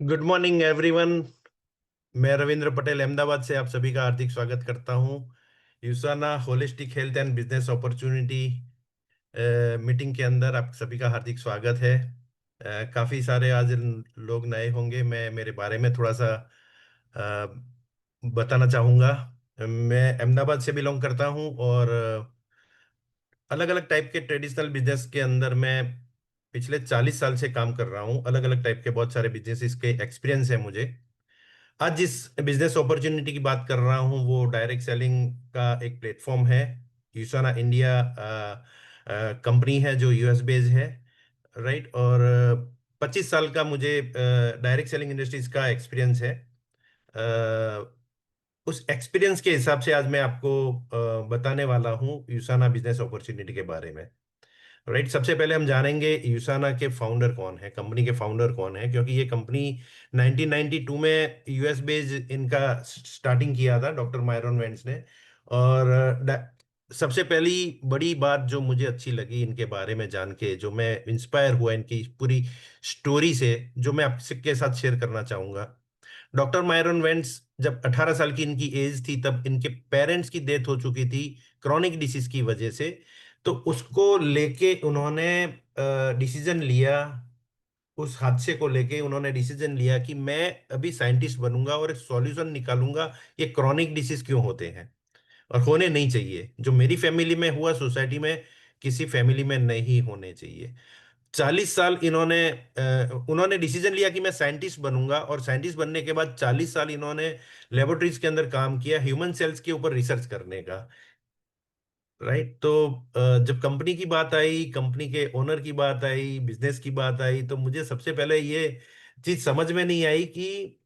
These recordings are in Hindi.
Good morning everyone. मैं रविंद्र पटेल अहमदाबाद से आप सभी का हार्दिक स्वागत करता हूं। USANA holistic health and business opportunity meeting के अंदर आप सभी का हार्दिक स्वागत है। काफ़ी सारे आज लोग नए होंगे। मैं मेरे बारे में थोड़ा सा बताना चाहूँगा। मैं अहमदाबाद से बिलोंग करता हूं और अलग अलग टाइप के ट्रेडिशनल बिजनेस के अंदर मैं पिछले 40 साल से काम कर रहा हूं। अलग अलग टाइप के बहुत सारे बिजनेस के एक्सपीरियंस है मुझे। आज जिस बिजनेस अपॉर्चुनिटी की बात कर रहा हूं वो डायरेक्ट सेलिंग का एक प्लेटफॉर्म है। यूसाना इंडिया कंपनी है जो यूएस बेस्ड है। राइट। और 25 साल का मुझे डायरेक्ट सेलिंग इंडस्ट्रीज का एक्सपीरियंस है। अ, उस एक्सपीरियंस के हिसाब से आज मैं आपको बताने वाला हूं यूसाना बिजनेस अपॉर्चुनिटी के बारे में। राइट। सबसे पहले हम जानेंगे यूसाना के फाउंडर कौन है, कंपनी के फाउंडर कौन है, क्योंकि ये कंपनी 1992 में यूएस बेस्ड इनका स्टार्टिंग किया था डॉक्टर मायरन वेंट्स ने। और सबसे पहली बड़ी बात जो मुझे अच्छी लगी इनके बारे में जान के, जो मैं इंस्पायर हुआ इनकी पूरी स्टोरी से, जो मैं आपके साथ शेयर करना चाहूंगा। डॉक्टर मायरन वेंट्स जब 18 साल की इनकी एज थी तब इनके पेरेंट्स की डेथ हो चुकी थी क्रॉनिक डिसीज की वजह से। तो उसको लेके उन्होंने डिसीजन लिया। उस हादसे को लेके उन्होंने डिसीजन लिया कि मैं अभी साइंटिस्ट बनूंगा और एक सॉल्यूशन निकालूंगा। ये क्रॉनिक डिसीज क्यों होते हैं और होने नहीं चाहिए। जो मेरी फैमिली में हुआ, सोसाइटी में किसी फैमिली में नहीं होने चाहिए। 40 साल उन्होंने डिसीजन लिया कि मैं साइंटिस्ट बनूंगा, और साइंटिस्ट बनने के बाद 40 साल इन्होंने लेबोरेटरीज के अंदर काम किया ह्यूमन सेल्स के ऊपर रिसर्च करने का। राइट। तो जब कंपनी की बात आई, कंपनी के ओनर की बात आई, बिजनेस की बात आई, तो मुझे सबसे पहले ये चीज समझ में नहीं आई कि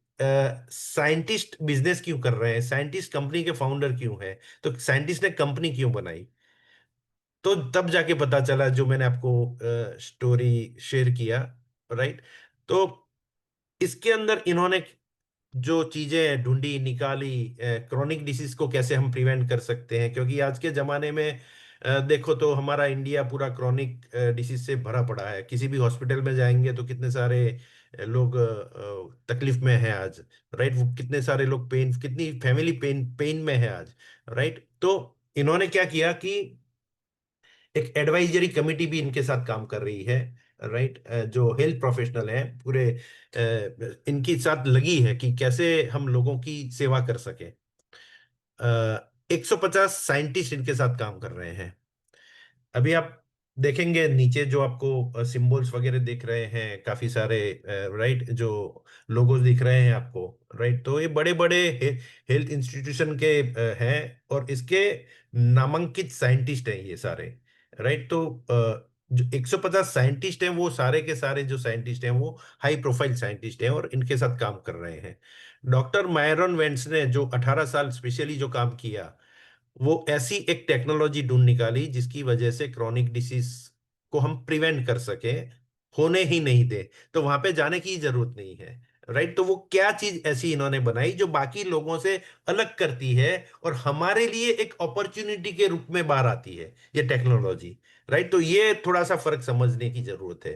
साइंटिस्ट बिजनेस क्यों कर रहे हैं, साइंटिस्ट कंपनी के फाउंडर क्यों है, तो साइंटिस्ट ने कंपनी क्यों बनाई। तो तब जाके पता चला जो मैंने आपको स्टोरी शेयर किया। राइट। तो इसके अंदर इन्होंने जो चीजें ढूंढी निकाली, क्रॉनिक डिसीज को कैसे हम प्रिवेंट कर सकते हैं, क्योंकि आज के जमाने में देखो तो हमारा इंडिया पूरा क्रॉनिक डिसीज से भरा पड़ा है। किसी भी हॉस्पिटल में जाएंगे तो कितने सारे लोग तकलीफ में हैं आज। राइट। वो कितने सारे लोग पेन, कितनी फैमिली पेन पेन में है आज। राइट। तो इन्होंने क्या किया कि एक एडवाइजरी कमेटी भी इनके साथ काम कर रही है। राइट। जो हेल्थ प्रोफेशनल हैं पूरे इनके साथ लगी है कि कैसे हम लोगों की सेवा कर सके। 150 साइंटिस्ट इनके साथ काम कर रहे हैं। अभी आप देखेंगे नीचे जो आपको सिंबल्स वगैरह दिख रहे हैं काफी सारे। राइट। जो लोगोज दिख रहे हैं आपको। राइट। तो ये बड़े बड़े हेल्थ इंस्टीट्यूशन के हैं और इसके नामांकित साइंटिस्ट हैं ये सारे। राइट। तो जो 150 साइंटिस्ट हैं वो सारे के सारे जो साइंटिस्ट हैं वो हाई प्रोफाइल साइंटिस्ट हैं और इनके साथ काम कर रहे हैं। डॉक्टर मायरन वेंट्स ने जो 18 साल स्पेशली जो काम किया, वो ऐसी एक टेक्नोलॉजी ढूंढ निकाली जिसकी वजह से क्रॉनिक डिसीज को हम प्रिवेंट कर सके, होने ही नहीं दे। तो वहां पे जाने की जरूरत नहीं है। राइट। तो वो क्या चीज ऐसी इन्होंने बनाई जो बाकी लोगों से अलग करती है और हमारे लिए एक अपॉर्चुनिटी के रूप में बाहर आती है ये टेक्नोलॉजी। राइट। तो ये थोड़ा सा फर्क समझने की जरूरत है।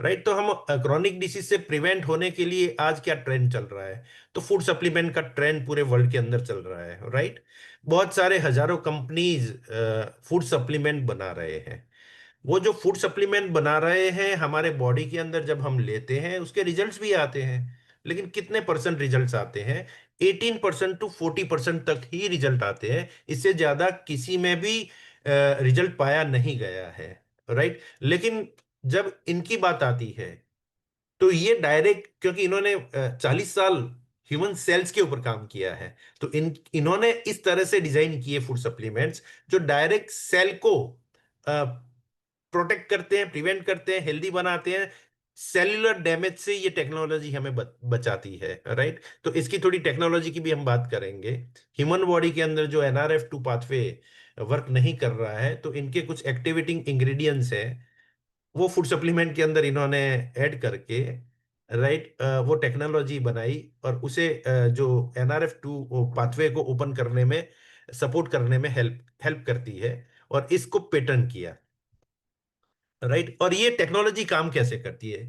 राइट। तो हम क्रॉनिक डिसीज से प्रिवेंट होने के लिए आज क्या ट्रेंड चल रहा है, तो फूड सप्लीमेंट का ट्रेंड पूरे वर्ल्ड के अंदर चल रहा है। राइट। बहुत सारे हजारों कंपनीज फूड सप्लीमेंट बना रहे हैं। वो जो फूड सप्लीमेंट बना रहे हैं हमारे बॉडी के अंदर जब हम लेते हैं उसके रिजल्ट्स भी आते हैं, लेकिन कितने परसेंट रिजल्ट्स आते हैं? 18% टू 40% तक ही रिजल्ट आते हैं। इससे ज्यादा किसी में भी रिजल्ट पाया नहीं गया है। राइट। लेकिन जब इनकी बात आती है तो ये डायरेक्ट, क्योंकि इन्होंने 40 साल ह्यूमन सेल्स के ऊपर काम किया है, तो इन्होंने इस तरह से डिजाइन किए फूड सप्लीमेंट्स जो डायरेक्ट सेल को प्रोटेक्ट करते हैं, प्रिवेंट करते हैं, हेल्दी बनाते हैं। सेल्यूलर डैमेज से ये टेक्नोलॉजी हमें बचाती है। राइट। तो इसकी थोड़ी टेक्नोलॉजी की भी हम बात करेंगे। ह्यूमन बॉडी के अंदर जो NRF2 पाथवे वर्क नहीं कर रहा है, तो इनके कुछ एक्टिवेटिंग इंग्रेडिएंट्स हैं, वो फूड सप्लीमेंट के अंदर इन्होंने ऐड करके, राइट, वो टेक्नोलॉजी बनाई और उसे जो NRF2 पाथवे को ओपन करने में, सपोर्ट करने में हेल्प हेल्प करती है और इसको पेटेंट किया। राइट। और ये टेक्नोलॉजी काम कैसे करती है?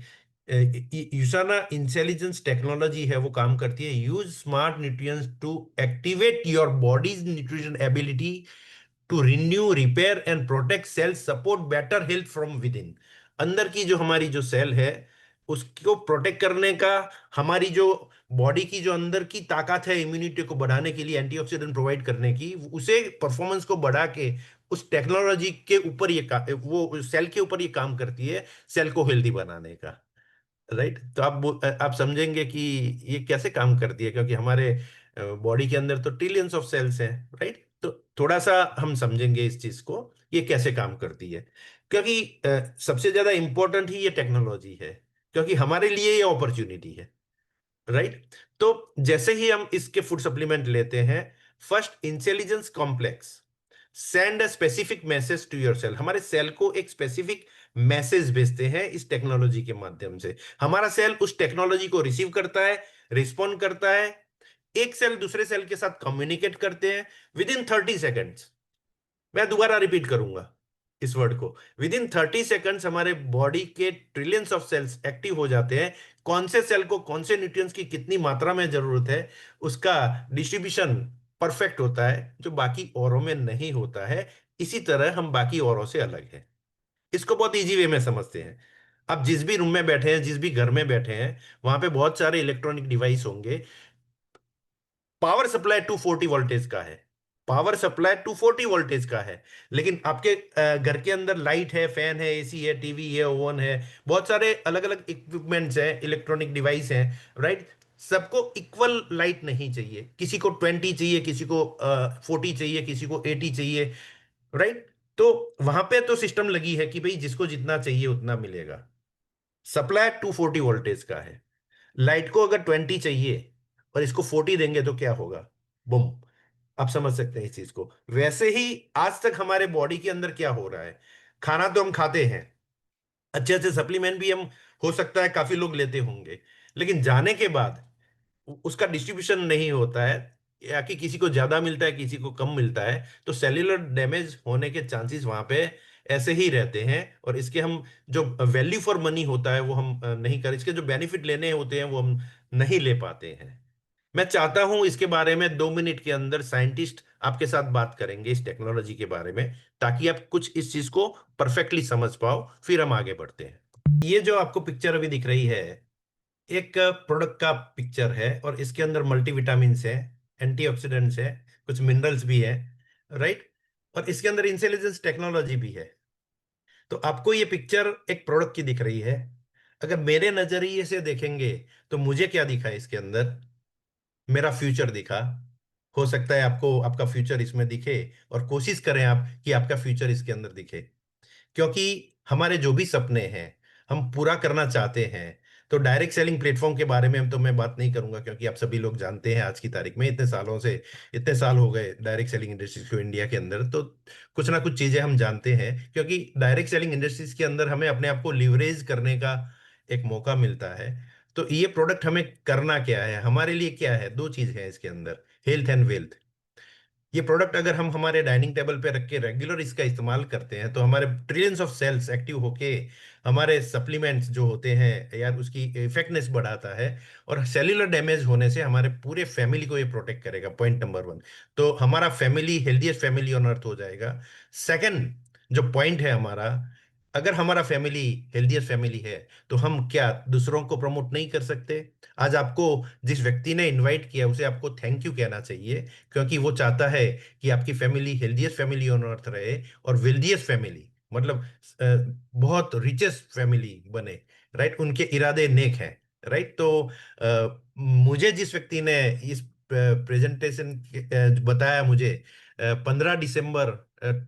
यूसाना इंटेलिजेंस टेक्नोलॉजी है, वो काम करती है, use smart nutrients to activate your body's nutrition ability to renew repair and protect cell, support better health from within. अंदर की जो हमारी जो सेल है उसको प्रोटेक्ट करने का, हमारी जो बॉडी की जो अंदर की ताकत है इम्यूनिटी को बढ़ाने के लिए, एंटीऑक्सीडेंट प्रोवाइड करने की, उसे परफॉर्मेंस को बढ़ा के उस टेक्नोलॉजी के ऊपर ये वो सेल के ऊपर ये काम करती है, सेल को हेल्दी बनाने का। राइट, तो आप समझेंगे कि ये कैसे काम करती है, क्योंकि हमारे बॉडी के अंदर तो ट्रिलियंस ऑफ सेल्स हैं। राइट, तो थोड़ा सा हम समझेंगे इस चीज को, ये कैसे काम करती है, क्योंकि सबसे ज्यादा इंपॉर्टेंट ही ये टेक्नोलॉजी है, क्योंकि हमारे लिए ये अपॉर्चुनिटी है। राइट, तो जैसे ही हम इसके फूड सप्लीमेंट लेते हैं, first intelligence complex send a specific message to your cell, हमारे सेल को एक स्पेसिफिक मैसेज भेजते हैं इस टेक्नोलॉजी के माध्यम से। हमारा सेल उस टेक्नोलॉजी को रिसीव करता है, रिस्पॉन्ड करता है, एक सेल दूसरे सेल के साथ कम्युनिकेट करते हैं विद इन 30 सेकेंड्स। मैं दोबारा रिपीट करूंगा इस वर्ड को, विद इन 30 सेकेंड्स हमारे बॉडी के ट्रिलियंस ऑफ सेल्स एक्टिव हो जाते हैं। कौन से सेल को कौन से न्यूट्रिएंट्स की कितनी मात्रा में जरूरत है, उसका डिस्ट्रीब्यूशन परफेक्ट होता है, जो बाकी औरों में नहीं होता है। इसी तरह हम बाकी औरों से अलग हैं। इसको बहुत इजी वे में समझते हैं। आप जिस भी रूम में बैठे हैं, जिस भी घर में बैठे हैं, वहां पे बहुत सारे इलेक्ट्रॉनिक डिवाइस होंगे। पावर सप्लाई 240 वोल्टेज का है, पावर सप्लाई 240 वोल्टेज का है, लेकिन आपके घर के अंदर लाइट है, फैन है, एसी है, टीवी है, ओवन है, बहुत सारे अलग अलग इक्विपमेंट्स हैं, इलेक्ट्रॉनिक डिवाइस हैं। राइट, सबको इक्वल लाइट नहीं चाहिए, किसी को 20 चाहिए, किसी को 40 चाहिए, किसी को 80 चाहिए। राइट, तो वहां पे तो सिस्टम लगी है कि भाई जिसको जितना चाहिए उतना मिलेगा। सप्लाई 240 वोल्टेज का है, लाइट को अगर 20 चाहिए और इसको 40 देंगे तो क्या होगा, बुम। आप समझ सकते हैं इस चीज को। वैसे ही आज तक हमारे बॉडी के अंदर क्या हो रहा है, खाना तो हम खाते हैं, अच्छे अच्छे सप्लीमेंट भी हम, हो सकता है काफी लोग लेते होंगे, लेकिन जाने के बाद उसका डिस्ट्रीब्यूशन नहीं होता है, या कि किसी को ज्यादा मिलता है, किसी को कम मिलता है, तो सेल्यूलर डैमेज होने के चांसेस वहां पे ऐसे ही रहते हैं। और इसके हम जो वैल्यू फॉर मनी होता है वो हम नहीं कर, इसके जो बेनिफिट लेने होते हैं वो हम नहीं ले पाते हैं। मैं चाहता हूं इसके बारे में 2 मिनट के अंदर साइंटिस्ट आपके साथ बात करेंगे इस टेक्नोलॉजी के बारे में, ताकि आप कुछ इस चीज को परफेक्टली समझ पाओ, फिर हम आगे बढ़ते हैं। ये जो आपको पिक्चर अभी दिख रही है, एक प्रोडक्ट का पिक्चर है, और इसके अंदर मल्टीविटामिन्स है, एंटीऑक्सीडेंट्स है, कुछ मिनरल्स भी है। राइट, और इसके अंदर इंटेलिजेंस टेक्नोलॉजी भी है। तो आपको ये पिक्चर एक प्रोडक्ट की दिख रही है, अगर मेरे नजरिए से देखेंगे तो मुझे क्या दिखा है इसके अंदर, मेरा फ्यूचर दिखा। हो सकता है आपको आपका फ्यूचर इसमें दिखे, और कोशिश करें आप कि आपका फ्यूचर इसके अंदर दिखे, क्योंकि हमारे जो भी सपने हैं हम पूरा करना चाहते हैं। तो डायरेक्ट सेलिंग प्लेटफॉर्म के बारे में तो मैं बात नहीं करूंगा, क्योंकि आप सभी लोग जानते हैं आज की तारीख में, इतने सालों से, इतने साल हो गए डायरेक्ट सेलिंग इंडस्ट्रीज को इंडिया के अंदर, तो कुछ ना कुछ चीजें हम जानते हैं, क्योंकि डायरेक्ट सेलिंग इंडस्ट्रीज के अंदर हमें अपने आप को लिवरेज करने का एक मौका मिलता है। तो ये प्रोडक्ट हमें करना क्या है, हमारे लिए क्या है, दो चीज है इसके अंदर, हेल्थ एंड वेल्थ। ये प्रोडक्ट अगर हम हमारे डाइनिंग टेबल पे रख के रेगुलर इसका इस्तेमाल करते हैं, तो हमारे ट्रिलियंस ऑफ सेल्स एक्टिव होके हमारे सप्लीमेंट्स जो होते हैं यार उसकी इफेक्टनेस बढ़ाता है, और सेल्यूलर डैमेज होने से हमारे पूरे फैमिली को ये प्रोटेक्ट करेगा, पॉइंट नंबर 1। तो हमारा family healthiest family on earth हो जाएगा। सेकंड जो पॉइंट है हमारा, अगर हमारा फैमिली हेल्दीएस्ट फैमिली है, तो हम क्या दूसरों को प्रमोट नहीं कर सकते? आज आपको जिस व्यक्ति ने इनवाइट किया उसे आपको थैंक यू कहना चाहिए, क्योंकि वो चाहता है कि आपकी family healthiest family on earth रहे, और वेल्दीएस्ट फैमिली मतलब बहुत रिचेस्ट फैमिली बने। राइट, उनके इरादे नेक हैं। राइट, तो मुझे जिस व्यक्ति ने इस प्रेजेंटेशन बताया मुझे, 15 दिसंबर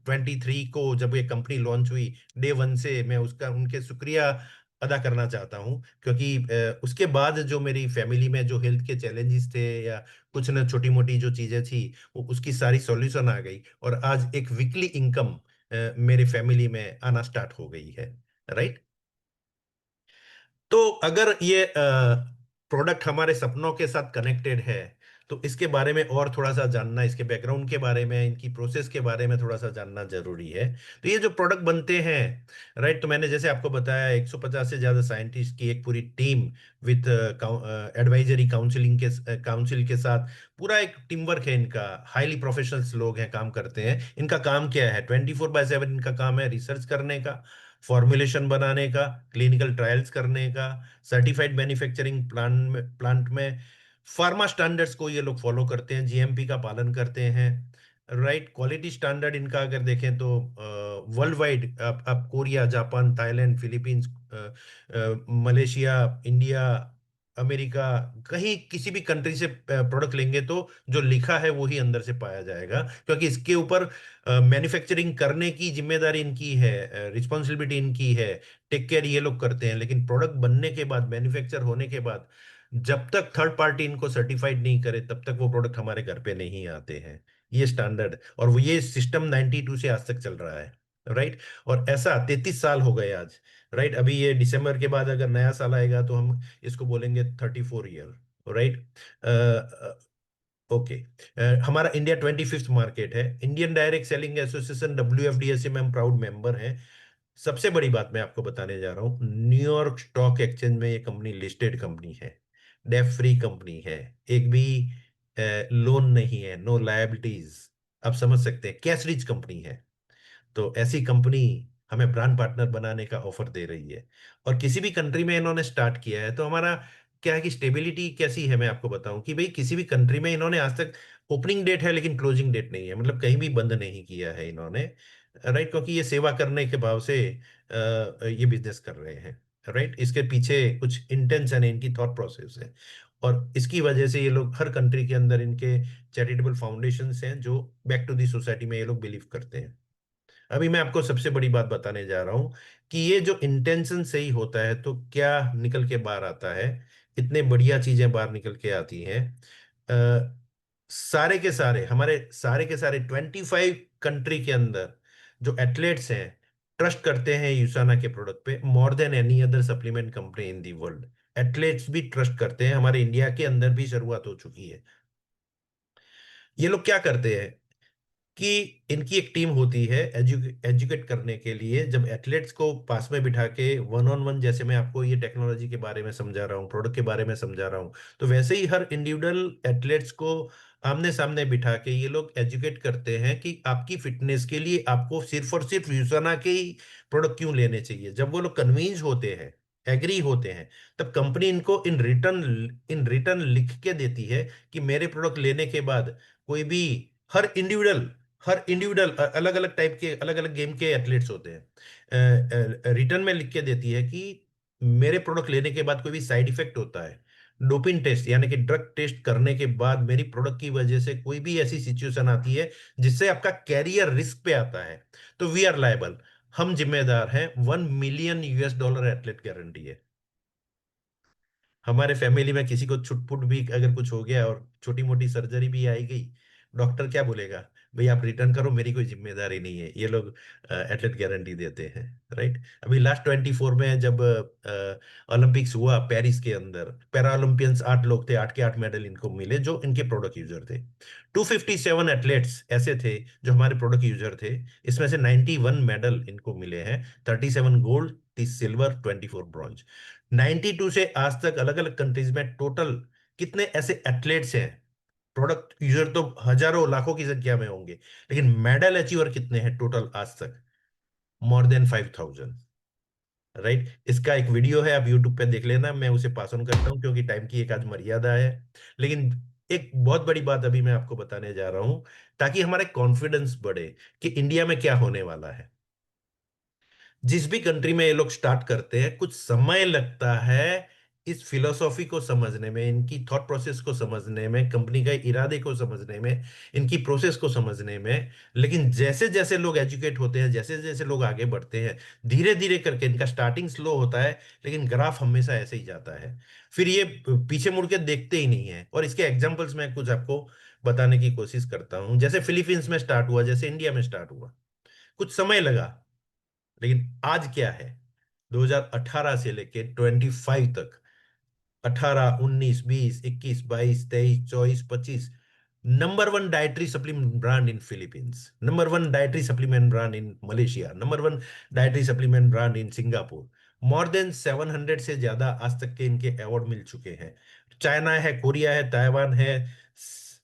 23 को जब ये कंपनी लॉन्च हुई, डे वन से मैं उसका उनके शुक्रिया अदा करना चाहता हूँ, क्योंकि उसके बाद जो मेरी फैमिली में जो हेल्थ के चैलेंजेस थे, या कुछ न छोटी मोटी जो चीजें थी, वो उसकी सारी सॉल्यूशन आ गई, और आज एक वीकली इनकम मेरी फैमिली में आना स्टार्ट हो गई है। राइट, तो अगर ये प्रोडक्ट हमारे सपनों के साथ कनेक्टेड है, तो इसके बारे में और थोड़ा सा जानना, इसके बैकग्राउंड के बारे में, इनकी प्रोसेस के बारे में थोड़ा सा जानना जरूरी है। तो ये जो प्रोडक्ट बनते हैं, राइट, तो मैंने जैसे आपको बताया 150 से ज्यादा साइंटिस्ट की एक पूरी टीम विथ एडवाइजरी काउंसिल के साथ, पूरा एक टीम वर्क है इनका। हाईली प्रोफेशनल्स लोग हैं, काम करते हैं। इनका काम क्या है? 24/7 इनका काम है रिसर्च करने का, फॉर्मुलेशन बनाने का, क्लिनिकल ट्रायल्स करने का, सर्टिफाइड मैन्युफैक्चरिंग प्लांट में फार्मा स्टैंडर्ड्स को ये लोग फॉलो करते हैं, जीएमपी का पालन करते हैं। राइट, क्वालिटी स्टैंडर्ड इनका अगर देखें तो वर्ल्ड वाइड, आप Korea, Japan, Thailand, Philippines, Malaysia, India, America, कहीं किसी भी कंट्री से प्रोडक्ट लेंगे तो जो लिखा है वो ही अंदर से पाया जाएगा, क्योंकि इसके ऊपर मैन्युफैक्चरिंग करने की जिम्मेदारी इनकी है, रिस्पॉन्सिबिलिटी इनकी है। टेक केयर ये लोग करते हैं, लेकिन प्रोडक्ट बनने के बाद, मैन्युफैक्चर होने के बाद, जब तक थर्ड पार्टी इनको सर्टिफाइड नहीं करे तब तक वो प्रोडक्ट हमारे घर पे नहीं आते हैं। ये स्टैंडर्ड, और वो ये सिस्टम 92 से आज तक चल रहा है। राइट, और ऐसा 33 साल हो गए आज। राइट, अभी ये दिसंबर के बाद अगर नया साल आएगा तो हम इसको बोलेंगे 34 ईयर। Right, okay. हमारा इंडिया 25th मार्केट है, Indian direct selling association WFDSA में हम प्राउड मेंबर हैं। सबसे बड़ी बात मैं आपको बताने जा रहा हूँ, न्यूयॉर्क स्टॉक एक्सचेंज में ये कंपनी लिस्टेड कंपनी है, डेट फ्री कंपनी है, एक भी लोन नहीं है, नो लायबिलिटीज। आप समझ सकते हैं, कैश रिच कंपनी है। तो ऐसी कंपनी हमें ब्रांड पार्टनर बनाने का ऑफर दे रही है, और किसी भी कंट्री में इन्होंने स्टार्ट किया है तो हमारा क्या है कि स्टेबिलिटी कैसी है, मैं आपको बताऊं कि भाई किसी भी कंट्री में इन्होंने आज तक ओपनिंग डेट है लेकिन क्लोजिंग डेट नहीं है, मतलब कहीं भी बंद नहीं किया है इन्होंने। राइट, क्योंकि ये सेवा करने के भाव से ये बिजनेस कर रहे हैं। राइट, इसके पीछे कुछ इंटेंशन है, इनकी थॉट प्रोसेस है, और इसकी वजह से ये लोग हर कंट्री के अंदर इनके चैरिटेबल फाउंडेशंस हैं जो बैक टू दी सोसाइटी में ये लोग बिलीव करते हैं। अभी मैं आपको सबसे बड़ी बात बताने जा रहा हूं कि ये जो इंटेंशन सही होता है तो क्या निकल के बाहर आता है। इतने बढ़िया चीजें बाहर निकल के आती हैं। सारे के सारे, हमारे सारे के सारे 25 कंट्री के अंदर जो एथलीट्स हैं, ट्रस्ट करते हैं यूसाना के प्रोडक्ट पे more than any other supplement company in the world. Athletes भी ट्रस्ट करते हैं, हमारे इंडिया के अंदर भी शुरुआत हो चुकी है। ये लोग क्या करते हैं कि इनकी एक टीम होती है एजुकेट करने के लिए, जब एथलीट्स को पास में बिठा के वन ऑन वन, जैसे मैं आपको ये टेक्नोलॉजी के बारे में समझा रहा हूँ, प्रोडक्ट के बारे में समझा रहा हूँ, तो वैसे ही हर इंडिविजुअल एथलीट्स को आमने सामने बिठा के ये लोग एजुकेट करते हैं कि आपकी फिटनेस के लिए आपको सिर्फ और सिर्फ यूसाना के ही प्रोडक्ट क्यों लेने चाहिए। जब वो लोग कन्विंस होते हैं, एग्री होते हैं, तब कंपनी इनको इन रिटर्न लिख के देती है कि मेरे प्रोडक्ट लेने के बाद कोई भी, हर इंडिविजुअल अलग अलग टाइप के, अलग अलग गेम के एथलीट्स होते हैं, रिटर्न में लिख के देती है कि मेरे प्रोडक्ट लेने के बाद कोई भी साइड इफेक्ट होता है, डोपिंग टेस्ट यानी कि ड्रग टेस्ट करने के बाद मेरी प्रोडक्ट की वजह से कोई भी ऐसी सिचुएशन आती है जिससे आपका कैरियर रिस्क पे आता है, तो वी आर लायबल, हम जिम्मेदार हैं। $1 मिलियन एथलेट गारंटी है। हमारे फैमिली में किसी को छुटपुट भी अगर कुछ हो गया और छोटी मोटी सर्जरी भी आई गई, डॉक्टर क्या बोलेगा? भाई आप रिटर्न करो, मेरी कोई जिम्मेदारी नहीं है। ये लोग एथलेट गारंटी देते हैं। राइट, अभी लास्ट 24 में जब ओलंपिक्स हुआ पेरिस के अंदर, पैरा ओलंपियंस 8 लोग थे, 8 के 8 मेडल इनको मिले जो इनके प्रोडक्ट यूजर थे। 257 एथलेट्स ऐसे थे जो हमारे प्रोडक्ट यूजर थे, इसमें से 91 मेडल इनको मिले हैं, 37 गोल्ड, 30 सिल्वर, 24 ब्रॉन्ज। 92 से आज तक अलग अलग कंट्रीज में टोटल कितने ऐसे एथलीट्स हैं? प्रोडक्ट यूजर तो हजारों लाखों की संख्या में होंगे, लेकिन मेडल अचीवर कितने हैं टोटल आज तक? More than 5,000। राइट, इसका एक वीडियो है, आप यूट्यूब पे देख लेना, मैं उसे पास ऑन करता हूँ क्योंकि टाइम की एक आज मर्यादा है। लेकिन एक बहुत बड़ी बात अभी मैं आपको बताने जा रहा हूं, ताकि हमारे कॉन्फिडेंस बढ़े कि इंडिया में क्या होने वाला है। जिस भी कंट्री में ये लोग स्टार्ट करते हैं, कुछ समय लगता है इस फिलोसॉफी को समझने में, इनकी थॉट प्रोसेस को समझने में, कंपनी के इरादे को समझने में, इनकी प्रोसेस को समझने में। लेकिन जैसे जैसे लोग एजुकेट होते हैं, जैसे जैसे लोग आगे बढ़ते हैं, धीरे धीरे करके इनका स्टार्टिंग स्लो होता है, लेकिन ग्राफ हमेशा ऐसे ही जाता है। फिर ये पीछे मुड़ के देखते ही नहीं है। और इसके एग्जाम्पल्स मैं कुछ आपको बताने की कोशिश करता हूं। जैसे फिलीपींस में स्टार्ट हुआ, जैसे इंडिया में स्टार्ट हुआ, कुछ समय लगा, लेकिन आज क्या है, 2018 से लेके 25 तक 18 19 20 21 22 23 24 25 number one dietary supplement brand in Philippines, number one dietary supplement brand in Malaysia, number one dietary supplement brand in Singapore. More than 700 से ज्यादा आज तक के इनके अवार्ड मिल चुके हैं। चाइना है, कोरिया है, ताइवान है,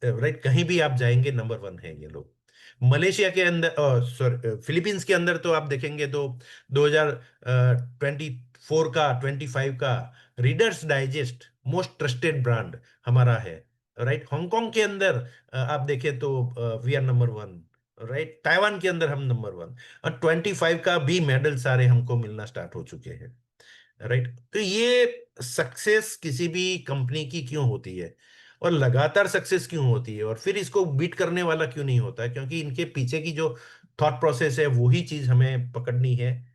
राइट, कहीं भी आप जाएंगे नंबर वन है ये लोग। मलेशिया के अंदर, सॉरी, फिलीपींस के अंदर तो आप देखेंगे तो 2024 का 25 का Reader's Digest most trusted brand हमारा है। राइट, हांगकांग के अंदर आप देखें तो we are number one. Right, Taiwan के अंदर हम नंबर वन। और 25 का भी मेडल सारे हमको मिलना स्टार्ट हो चुके हैं। राइट, तो ये सक्सेस किसी भी कंपनी की क्यों होती है, और लगातार सक्सेस क्यों होती है, और फिर इसको बीट करने वाला क्यों नहीं होता है? क्योंकि इनके पीछे की जो थॉट प्रोसेस है वही चीज हमें पकड़नी है।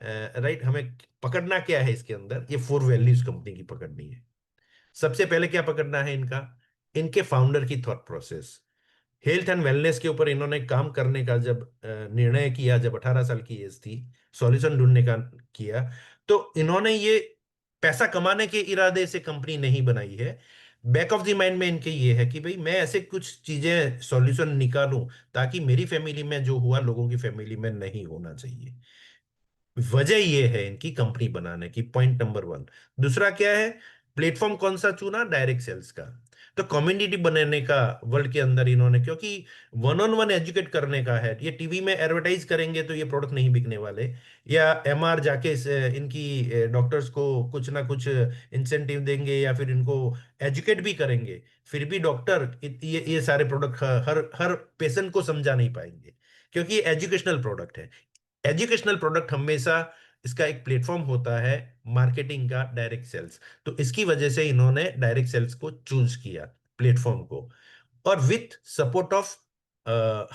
राइट, हमें पकड़ना क्या है इसके अंदर, ये फोर वैल्यूज कंपनी की पकड़नी है। सबसे पहले क्या पकड़ना है इनका, इनके फाउंडर की thought process. Health and wellness के ऊपर इन्होंने काम करने का जब निर्णय किया, जब 18 साल की एज थी, सॉल्यूशन ढूंढने का किया, तो इन्होंने ये पैसा कमाने के इरादे से कंपनी नहीं बनाई है। बैक ऑफ द माइंड में इनके ये है कि भाई मैं ऐसे कुछ चीजें सॉल्यूशन निकालूं ताकि मेरी फैमिली में जो हुआ लोगों की फैमिली में नहीं होना चाहिए। वजह ये है इनकी कंपनी बनाने की, पॉइंट नंबर वन। दूसरा क्या है, प्लेटफॉर्म कौन सा चुना, डायरेक्ट सेल्स का। तो कम्युनिटी बनाने का वर्ल्ड के अंदर इन्होंने, क्योंकि वन ऑन वन एजुकेट करने का है, ये टीवी में एडवर्टाइज करेंगे तो ये प्रोडक्ट नहीं बिकने वाले, या एमआर जाके इनकी डॉक्टर्स को कुछ ना कुछ इंसेंटिव देंगे या फिर इनको एजुकेट भी करेंगे, फिर भी डॉक्टर ये सारे प्रोडक्ट हर हर पेशेंट को समझा नहीं पाएंगे, क्योंकि ये एजुकेशनल प्रोडक्ट है। एजुकेशनल प्रोडक्ट हमेशा इसका एक प्लेटफॉर्म होता है मार्केटिंग का, डायरेक्ट सेल्स। तो इसकी वजह से इन्होंने डायरेक्ट सेल्स को चूज किया, प्लेटफॉर्म को, और with support of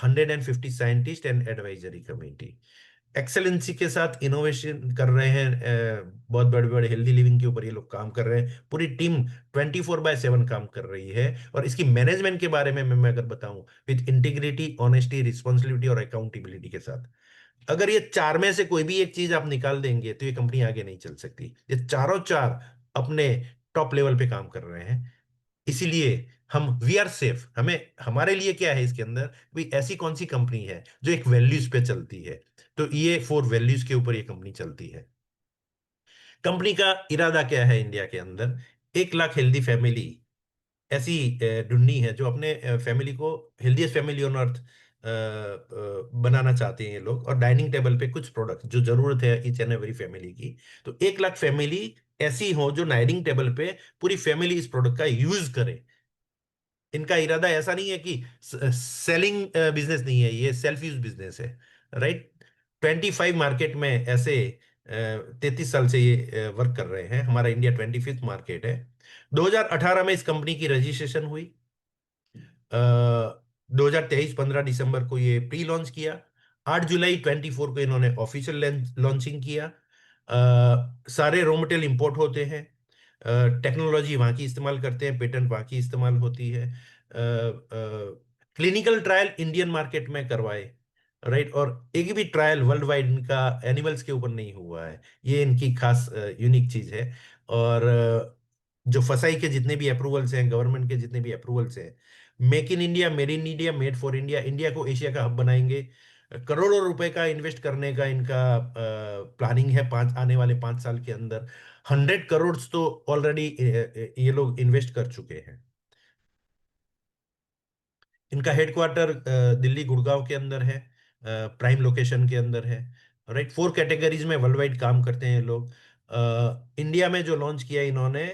150 scientist and advisory committee. Excellency के साथ इनोवेशन कर रहे हैं। बहुत बड़े बड़े हेल्दी लिविंग के ऊपर ये लोग काम कर रहे हैं, पूरी टीम 24/7 काम कर रही है। और इसकी मैनेजमेंट के बारे में मैं अगर बताऊं, विथ इंटीग्रिटी, ऑनेस्टी, रिस्पॉन्सिबिलिटी और अकाउंटेबिलिटी के साथ, अगर ये चार में से कोई भी एक चीज आप निकाल देंगे तो ये कंपनी आगे नहीं चल सकती। ये चारों चार अपने टॉप लेवल पे काम कर रहे हैं। इसीलिए हम वी आर सेफ। हमें, हमारे लिए क्या है इसके अंदर, भी ऐसी कौन सी कंपनी है जो एक वैल्यूज पे चलती है? तो ये फोर वैल्यूज के ऊपर ये कंपनी चलती है। कंपनी का इरादा क्या है इंडिया के अंदर, 1 लाख हेल्दी फैमिली ऐसी ढूंढनी है जो अपने फैमिली को हेल्दीएस्ट फैमिली ऑन अर्थ बनाना चाहते हैं ये लोग, और डाइनिंग टेबल पे कुछ प्रोडक्ट जो जरूरत है ईच एंड एवरी फैमिली की। तो 1 लाख फैमिली ऐसी हो जो डाइनिंग टेबल पे पूरी फैमिली इस प्रोडक्ट का यूज करे। इनका इरादा ऐसा नहीं है कि सेलिंग बिजनेस नहीं है, ये सेल्फ यूज बिजनेस है। राइट, 25 मार्केट में ऐसे 33 साल से ये वर्क कर रहे हैं। हमारा इंडिया 25th मार्केट है। 2018 में इस कंपनी की रजिस्ट्रेशन हुई। 2023 15 दिसंबर को ये प्री लॉन्च किया। 8 जुलाई 24 को इन्होंने ऑफिशियल लॉन्चिंग किया। सारे रॉ मटेरियल इंपोर्ट होते हैं, टेक्नोलॉजी वहाँ की इस्तेमाल करते हैं, पेटेंट वहाँ की इस्तेमाल होती है। क्लिनिकल ट्रायल इंडियन मार्केट में करवाए। राइट, और एक भी ट्रायल वर्ल्ड वाइड इनका एनिमल्स के ऊपर नहीं हुआ है। ये इनकी खास यूनिक चीज है। और जो फसाई के जितने भी अप्रूवल्स हैं, गवर्नमेंट के जितने भी अप्रूवल्स हैं, make in India, made in India, made for India, India को एशिया का हब बनाएंगे। करोड़ों रुपए का इन्वेस्ट करने का इनका प्लानिंग है पांच आने वाले 5 साल के अंदर। 100 करोड़ तो ऑलरेडी ये लोग इन्वेस्ट कर चुके हैं। इनका हेडक्वार्टर दिल्ली गुड़गांव के अंदर है, प्राइम लोकेशन के अंदर है। राइट, 4 कैटेगरीज में वर्ल्ड वाइड काम करते हैं ये लोग। इंडिया में जो लॉन्च किया इन्होंने,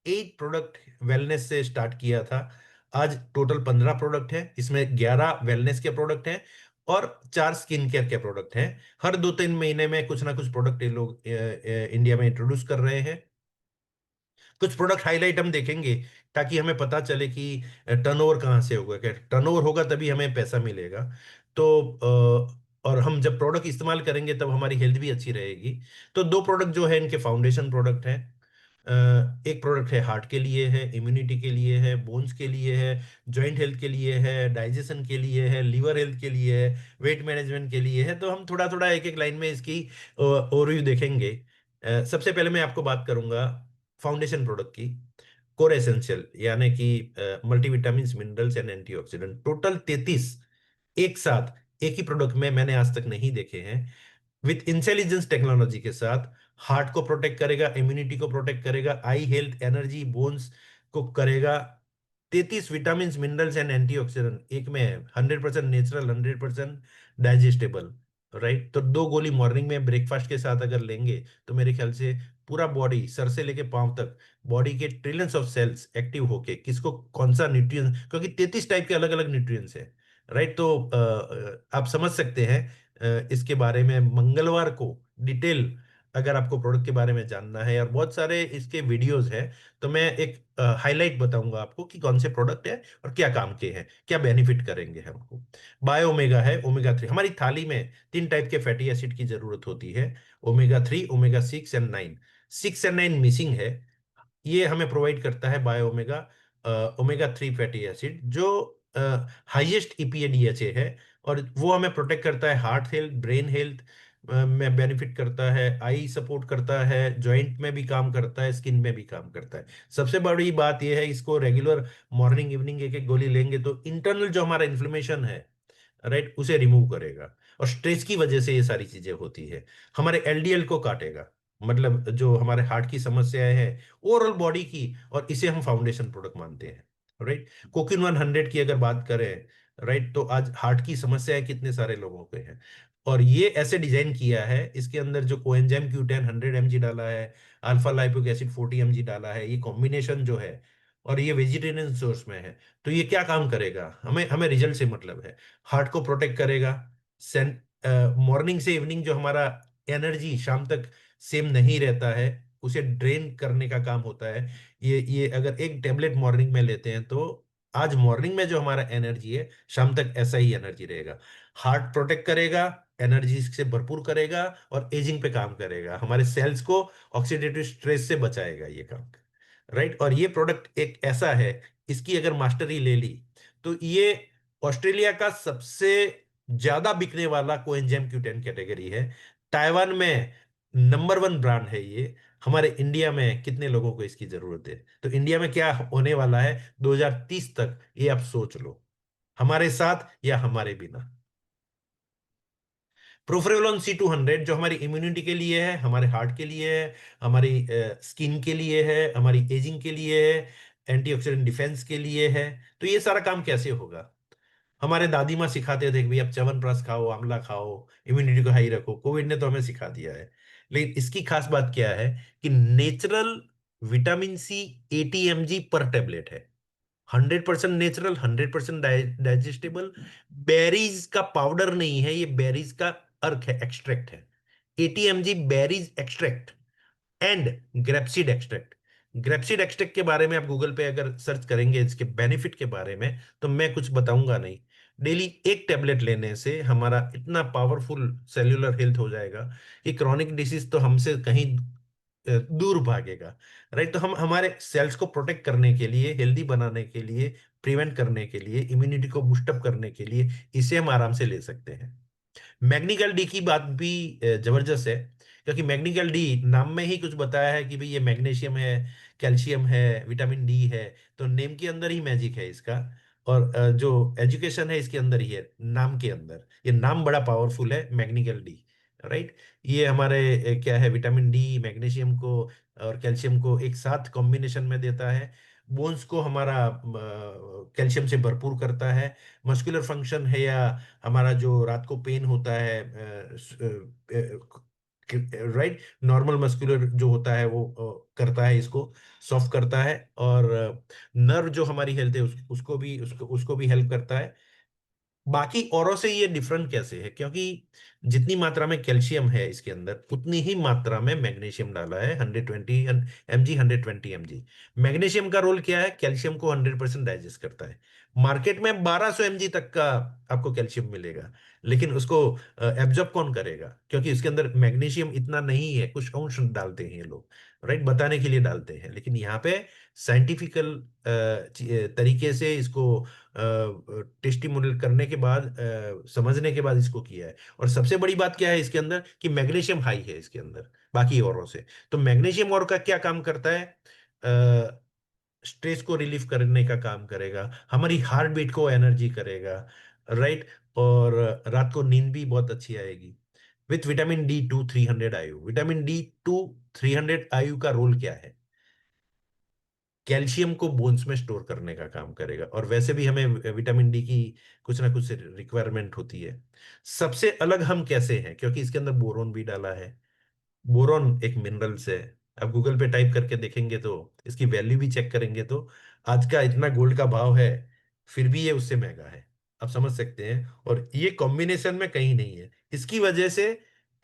8 प्रोडक्ट वेलनेस से स्टार्ट किया था। आज टोटल 15 प्रोडक्ट है, इसमें 11 वेलनेस के प्रोडक्ट हैं और 4 स्किन केयर के प्रोडक्ट हैं। हर 2-3 महीने में कुछ ना कुछ प्रोडक्ट ये लोग इंडिया में इंट्रोड्यूस कर रहे हैं। कुछ प्रोडक्ट हाईलाइट हम देखेंगे ताकि हमें पता चले कि टर्नओवर कहाँ से होगा, क्या टर्नओवर होगा तभी हमें पैसा मिलेगा। तो और हम जब प्रोडक्ट इस्तेमाल करेंगे तब हमारी हेल्थ भी अच्छी रहेगी। तो 2 प्रोडक्ट जो है इनके फाउंडेशन प्रोडक्ट हैं। एक प्रोडक्ट है हार्ट के लिए है, इम्यूनिटी के लिए है, बोन्स के लिए है, जॉइंट हेल्थ के लिए है, डाइजेशन के लिए है, लीवर हेल्थ के लिए है, वेट मैनेजमेंट के लिए है। तो हम थोड़ा थोड़ा एक एक लाइन में इसकी ओवरव्यू देखेंगे। सबसे पहले मैं आपको बात करूंगा फाउंडेशन प्रोडक्ट की कोर एसेंशियल, यानी कि multivitamin, minerals and antioxidant, total 33 एक साथ एक ही प्रोडक्ट में मैंने आज तक नहीं देखे हैं। विथ इंटेलिजेंस टेक्नोलॉजी के साथ, हार्ट को प्रोटेक्ट करेगा, इम्यूनिटी को प्रोटेक्ट करेगा, आई हेल्थ, एनर्जी, बोन्स को करेगा। 33 विटामिन, मिनरल्स एंड एंटीऑक्सीडेंट एक में है, 100% नेचुरल, 100% डाइजेस्टेबल। राइट, तो 2 गोली मॉर्निंग में ब्रेकफास्ट के साथ अगर लेंगे तो मेरे ख्याल से पूरा बॉडी, सर से लेके पांव तक, बॉडी के ट्रिलियंस ऑफ सेल्स एक्टिव होके किसको कौन सा न्यूट्रिएंट, क्योंकि 33 टाइप के अलग अलग न्यूट्रिएंट्स हैं। राइट, तो आप समझ सकते हैं इसके बारे में मंगलवार को डिटेल, अगर आपको प्रोडक्ट के बारे में जानना है, और बहुत सारे इसके वीडियोस हैं, तो मैं एक हाईलाइट बताऊंगा आपको कि कौन से प्रोडक्ट है और क्या काम के हैं, क्या बेनिफिट करेंगे हमको। बायो ओमेगा है, ओमेगा 3, हमारी थाली में 3 टाइप के फैटी एसिड की जरूरत होती है, omega 3, omega 6 and 9। 6 and 9 missing है, ये हमें प्रोवाइड करता है bio omega, omega 3 fatty acid, जो हाईएस्ट ईपीए है, और वो हमें प्रोटेक्ट करता है, हार्ट हेल्थ, ब्रेन हेल्थ में बेनिफिट करता है, आई सपोर्ट करता है, जॉइंट में भी काम करता है, स्किन में भी काम करता है। सबसे बड़ी बात यह है, इसको रेगुलर मॉर्निंग इवनिंग एक एक गोली लेंगे तो इंटरनल जो हमारा इन्फ्लेमेशन है, राइट, उसे रिमूव करेगा। और स्ट्रेस की वजह से ये सारी चीजें होती है, हमारे एलडीएल को काटेगा, मतलब जो हमारे हार्ट की समस्याएं हैं, ओवरऑल बॉडी की, और इसे हम फाउंडेशन प्रोडक्ट मानते हैं। राइट, कोकिन 100 की अगर बात करें, राइट, तो आज हार्ट की समस्याएं कितने सारे लोगों के हैं, और ये ऐसे डिजाइन किया है, इसके अंदर जो कोएंजाइम Q10 100 mg डाला है, अल्फा लाइपोइक एसिड 40 mg डाला है, ये कॉम्बिनेशन जो है, और ये वेजिटेरियन सोर्स में है। तो ये क्या काम करेगा, हमें हमें रिजल्ट से मतलब है, हार्ट को प्रोटेक्ट करेगा, मॉर्निंग से इवनिंग जो हमारा एनर्जी शाम तक सेम नहीं रहता है, उसे ड्रेन करने का काम होता है। ये अगर एक टेबलेट मॉर्निंग में लेते हैं तो आज मॉर्निंग में जो हमारा एनर्जी है, शाम तक ऐसा ही एनर्जी रहेगा। हार्ट प्रोटेक्ट करेगा, एनर्जी से भरपूर करेगा, और एजिंग पे काम करेगा, हमारे सेल्स को ऑक्सीडेटिव स्ट्रेस से बचाएगा ये काम। राइट, और ये प्रोडक्ट एक ऐसा है, इसकी अगर मास्टरी ले ली तो ये ऑस्ट्रेलिया का सबसे ज्यादा बिकने वाला कोएंजाइम Q10 कैटेगरी है। ताइवान में नंबर 1 ब्रांड है ये। हमारे इंडिया में कितने लोगों को इसकी जरूरत है, तो इंडिया में क्या होने वाला है 2030 तक, ये आप सोच लो, हमारे साथ या हमारे बिना। प्रोफेरोलोन C200 जो हमारी इम्यूनिटी के लिए है, हमारे हार्ट के लिए है, हमारी स्किन के लिए है, हमारी एजिंग के लिए है, एंटीऑक्सीडेंट डिफेंस के लिए है। तो ये सारा काम कैसे होगा, हमारे दादी माँ सिखाते थे कि भाई आप च्यवनप्राश खाओ, आंवला खाओ, इम्यूनिटी को हाई रखो, कोविड ने तो हमें सिखा दिया है। लेकिन इसकी खास बात क्या है कि नेचुरल विटामिन C 80 mg पर टेबलेट है, 100% नेचुरल, 100% डाइजेस्टेबल। बेरीज का पाउडर नहीं है ये, बेरीज का अर्क है, एक्सट्रैक्ट है। 80 mg berries extract and grapeseed extract. Grapeseed extract के बारे में आप गूगल पे अगर सर्च करेंगे इसके बेनिफिट के बारे में, तो मैं कुछ बताऊंगा नहीं। डेली एक टेबलेट लेने से हमारा इतना पावरफुल सेल्यूलर हेल्थ हो जाएगा कि क्रॉनिक डिसीज तो हमसे कहीं दूर भागेगा। राइट, तो हम हमारे सेल्स को प्रोटेक्ट करने के लिए, हेल्दी बनाने के लिए, प्रिवेंट करने के लिए, इम्यूनिटी को बूस्टअप करने के लिए इसे हम आराम से ले सकते हैं। मैग्नीकल डी की बात भी जबरदस्त है, क्योंकि मैग्नीकल डी नाम में ही कुछ बताया है कि भाई ये मैग्नीशियम है, कैल्शियम है, विटामिन डी है, तो नेम के अंदर ही मैजिक है इसका। और जो एजुकेशन है इसके अंदर ही है, नाम के अंदर, ये नाम बड़ा पावरफुल है, मैग्नीकल डी। राइट, ये हमारे क्या है, विटामिन डी मैग्नीशियम को और कैल्शियम को एक साथ कॉम्बिनेशन में देता है, बोन्स को हमारा कैल्शियम से भरपूर करता है। मस्कुलर फंक्शन है, या हमारा जो रात को पेन होता है, राइट, नॉर्मल मस्कुलर जो होता है वो करता है, इसको सॉफ्ट करता है। और नर्व जो हमारी हेल्थ है उसको भी हेल्प करता है। बाकी औरों से ये डिफरेंट कैसे है, क्योंकि जितनी मात्रा में कैल्शियम है इसके अंदर, उतनी ही मात्रा में मैग्नीशियम डाला है, 120 mg, 120 mg। मैग्नीशियम का रोल क्या है, कैल्शियम को 100% डाइजेस्ट करता है। मार्केट में 1200 mg तक का आपको कैल्शियम मिलेगा, लेकिन उसको एब्जॉर्ब कौन करेगा, क्योंकि इसके अंदर मैग्नीशियम इतना नहीं है, कुछ अंश डालते हैं ये लोग। राइट, बताने के लिए डालते हैं, लेकिन यहाँ पे साइंटिफिकल तरीके से इसको टेस्टिमोनियल करने के बाद, समझने के बाद इसको किया है। और सबसे बड़ी बात क्या है इसके अंदर, कि मैग्नीशियम हाई है इसके अंदर बाकी औरों से। तो मैग्नीशियम और का क्या काम करता है, स्ट्रेस को रिलीफ करने का काम करेगा, हमारी हार्ट बीट को एनर्जी करेगा, राइट। और रात को नींद भी बहुत अच्छी आएगी। With vitamin D2 300 IU, vitamin D2 300 IU का रोल क्या है, कैल्शियम को बोन्स में स्टोर करने का काम करेगा। और वैसे भी हमें विटामिन डी की कुछ ना कुछ रिक्वायरमेंट होती है। सबसे अलग हम कैसे हैं, क्योंकि इसके अंदर बोरोन भी डाला है। बोरॉन एक मिनरल्स है। आप गूगल पे टाइप करके देखेंगे तो, इसकी वैल्यू भी चेक करेंगे तो, आज का इतना गोल्ड का भाव है, फिर भी ये उससे महंगा है। आप समझ सकते हैं। और ये कॉम्बिनेशन में कहीं नहीं है, इसकी वजह से